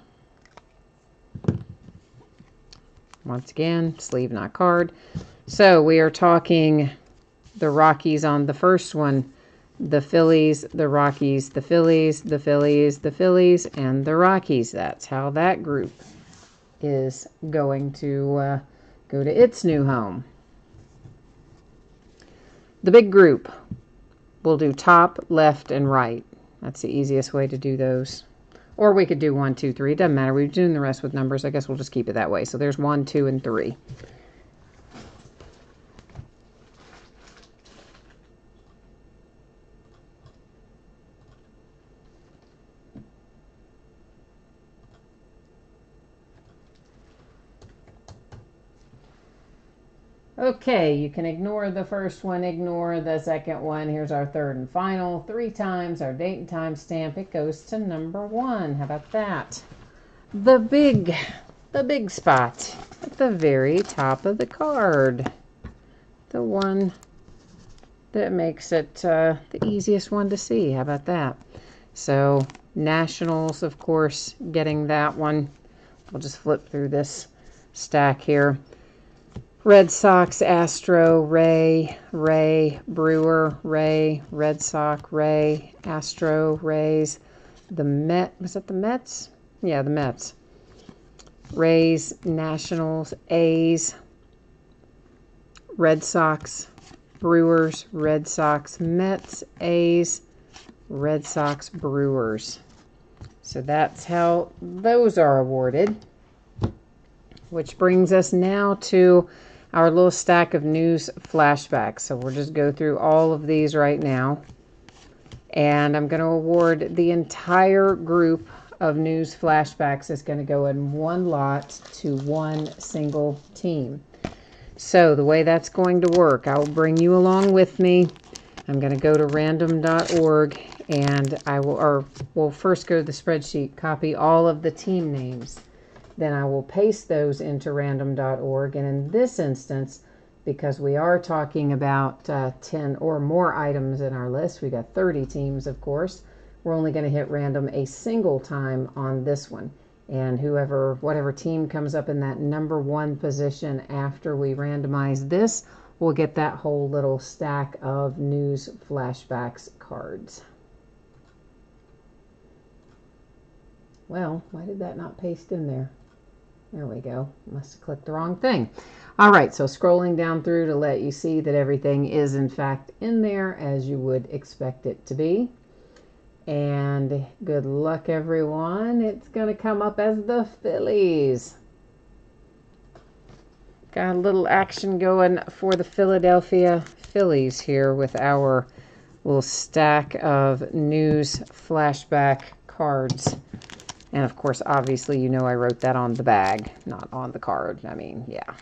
Once again, sleeve not card. So we are talking the Rockies on the first one, the Phillies, the Rockies, the Phillies, the Phillies, the Phillies, and the Rockies. That's how that group is going to go to its new home. The big group. We'll do top, left, and right. That's the easiest way to do those. Or we could do 1, 2, 3. Doesn't matter. We're doing the rest with numbers. I guess we'll just keep it that way. So there's 1, 2, and 3. Okay, you can ignore the first one, ignore the second one. Here's our third and final. 3 times our date and time stamp. It goes to number 1. How about that? The big spot at the very top of the card. The one that makes it the easiest one to see. How about that? So Nationals, of course, getting that one. We'll just flip through this stack here. Red Sox, Astro, Ray, Brewer, Ray, Red Sox, Ray, Astro, Rays. The Met, was that the Mets? Yeah, the Mets. Rays, Nationals, A's, Red Sox, Brewers, Red Sox, Mets, A's, Red Sox, Brewers. So that's how those are awarded. Which brings us now to our little stack of news flashbacks. So we'll just go through all of these right now. And I'm going to award the entire group of news flashbacks. Is going to go in one lot to one single team. So the way that's going to work, I will bring you along with me. I'm going to go to random.org and we'll first go to the spreadsheet, copy all of the team names. Then I will paste those into random.org. And in this instance, because we are talking about 10 or more items in our list, we got 30 teams, of course, we're only going to hit random a single time on this one. And whatever team comes up in that number 1 position after we randomize this, we'll get that whole little stack of news flashbacks cards. Well, why did that not paste in there? There we go. Must have clicked the wrong thing. All right, so scrolling down through to let you see that everything is in fact in there as you would expect it to be. And good luck, everyone. It's going to come up as the Phillies. Got a little action going for the Philadelphia Phillies here with our little stack of news flashback cards. And of course, obviously, you know I wrote that on the bag, not on the card. I mean, yeah.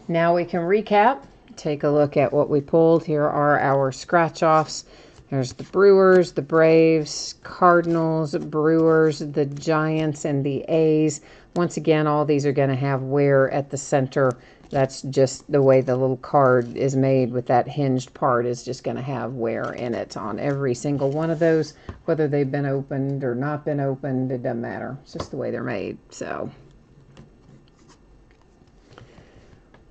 Now we can recap. Take a look at what we pulled. Here are our scratch-offs. There's the Brewers, the Braves, Cardinals, Brewers, the Giants, and the A's. Once again, all these are going to have wear at the center. That's just the way the little card is made with that hinged part is just going to have wear in it on every single one of those. Whether they've been opened or not been opened, it doesn't matter. It's just the way they're made. So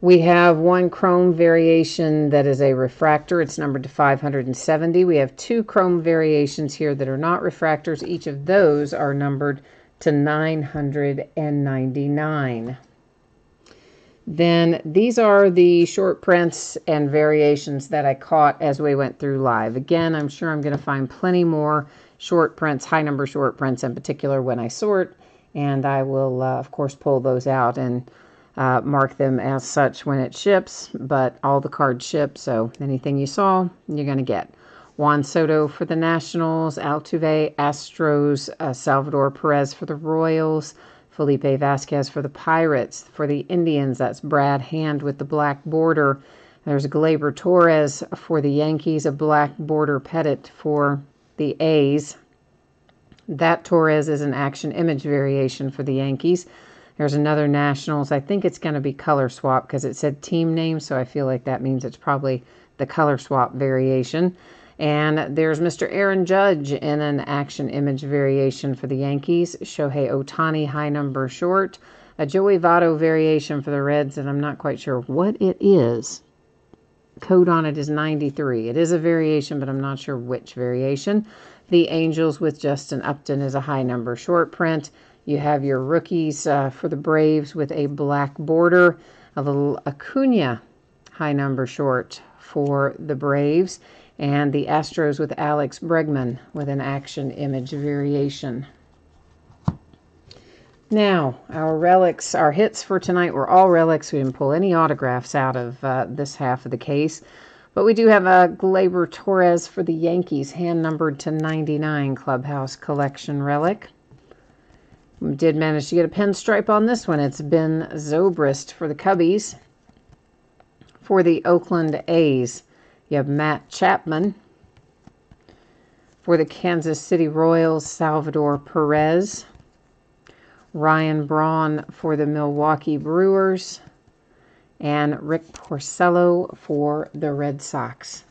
we have one chrome variation that is a refractor. It's numbered to 570. We have 2 chrome variations here that are not refractors. Each of those are numbered to 999. Then these are the short prints and variations that I caught as we went through live. Again, I'm sure I'm going to find plenty more short prints, high number short prints in particular when I sort. And I will, of course, pull those out and mark them as such when it ships. But all the cards ship, so anything you saw, you're going to get. Juan Soto for the Nationals, Altuve, Astros, Salvador Perez for the Royals, Felipe Vasquez for the Pirates. For the Indians, that's Brad Hand with the black border. There's Gleyber Torres for the Yankees, a black border pettit for the A's. That Torres is an action image variation for the Yankees. There's another Nationals. I think it's going to be color swap because it said team name, so I feel like that means it's probably the color swap variation. And there's Mr. Aaron Judge in an action image variation for the Yankees. Shohei Ohtani, high number short. A Joey Votto variation for the Reds, and I'm not quite sure what it is. Code on it is 93. It is a variation, but I'm not sure which variation. The Angels with Justin Upton is a high number short print. You have your rookies for the Braves with a black border, a little Acuna high number short for the Braves, and the Astros with Alex Bregman with an action image variation. Now, our relics, our hits for tonight were all relics. We didn't pull any autographs out of this half of the case. But we do have a Gleyber Torres for the Yankees, hand-numbered to 99, Clubhouse Collection relic. We did manage to get a pinstripe on this one. It's Ben Zobrist for the Cubbies. For the Oakland A's, you have Matt Chapman. For the Kansas City Royals, Salvador Perez. Ryan Braun for the Milwaukee Brewers. And Rick Porcello for the Red Sox.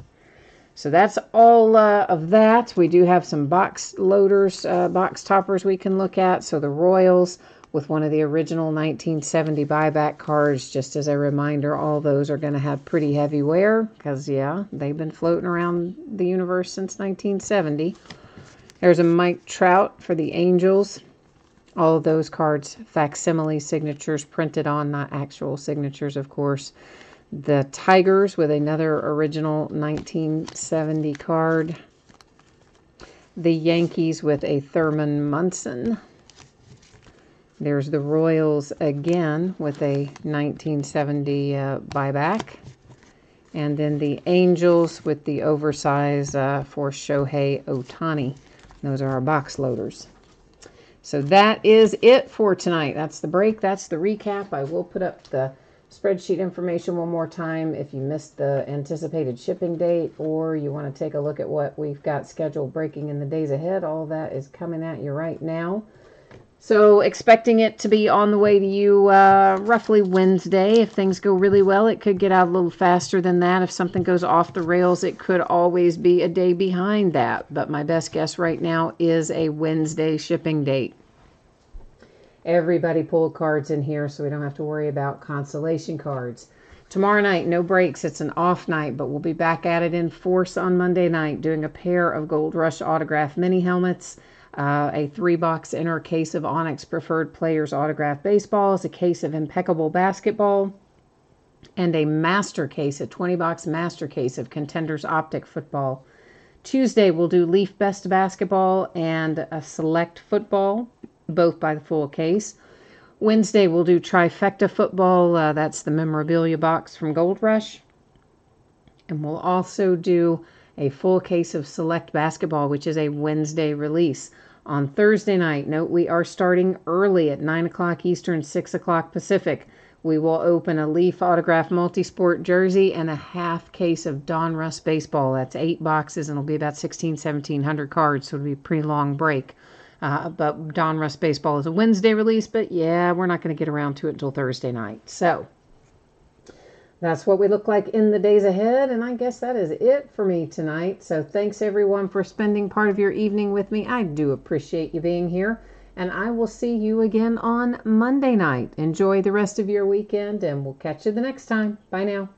So that's all of that. We do have some box loaders, box toppers we can look at. So the Royals with one of the original 1970 buyback cards. Just as a reminder, all those are going to have pretty heavy wear because, yeah, they've been floating around the universe since 1970. There's a Mike Trout for the Angels. All of those cards, facsimile signatures printed on, not actual signatures, of course. The Tigers with another original 1970 card. The Yankees with a Thurman Munson. There's the Royals again with a 1970 buyback. And then the Angels with the oversize for Shohei Ohtani. Those are our box loaders. So that is it for tonight. That's the break. That's the recap. I will put up the spreadsheet information one more time if you missed the anticipated shipping date or you want to take a look at what we've got scheduled breaking in the days ahead. All that is coming at you right now. So expecting it to be on the way to you roughly Wednesday. If things go really well, it could get out a little faster than that. If something goes off the rails, it could always be a day behind that. But my best guess right now is a Wednesday shipping date. Everybody pulled cards in here, so we don't have to worry about consolation cards. Tomorrow night, no breaks. It's an off night, but we'll be back at it in force on Monday night doing a pair of Gold Rush autograph mini helmets, a 3-box inner case of Onyx Preferred Players autograph baseballs, a case of Impeccable Basketball, and a master case, a 20-box master case of Contenders Optic Football. Tuesday, we'll do Leaf Best Basketball and a Select Football, both by the full case. Wednesday, we'll do Trifecta Football. That's the memorabilia box from Gold Rush. And we'll also do a full case of Select Basketball, which is a Wednesday release. On Thursday night, note we are starting early at 9 o'clock Eastern, 6 o'clock Pacific. We will open a Leaf Autograph Multisport jersey and a half case of Donruss Baseball. That's 8 boxes, and it'll be about 1,700 cards, so it'll be a pretty long break. But Donruss Baseball is a Wednesday release, but yeah, we're not going to get around to it until Thursday night. So that's what we look like in the days ahead, and I guess that is it for me tonight. So thanks, everyone, for spending part of your evening with me. I do appreciate you being here, and I will see you again on Monday night. Enjoy the rest of your weekend, and we'll catch you the next time. Bye now.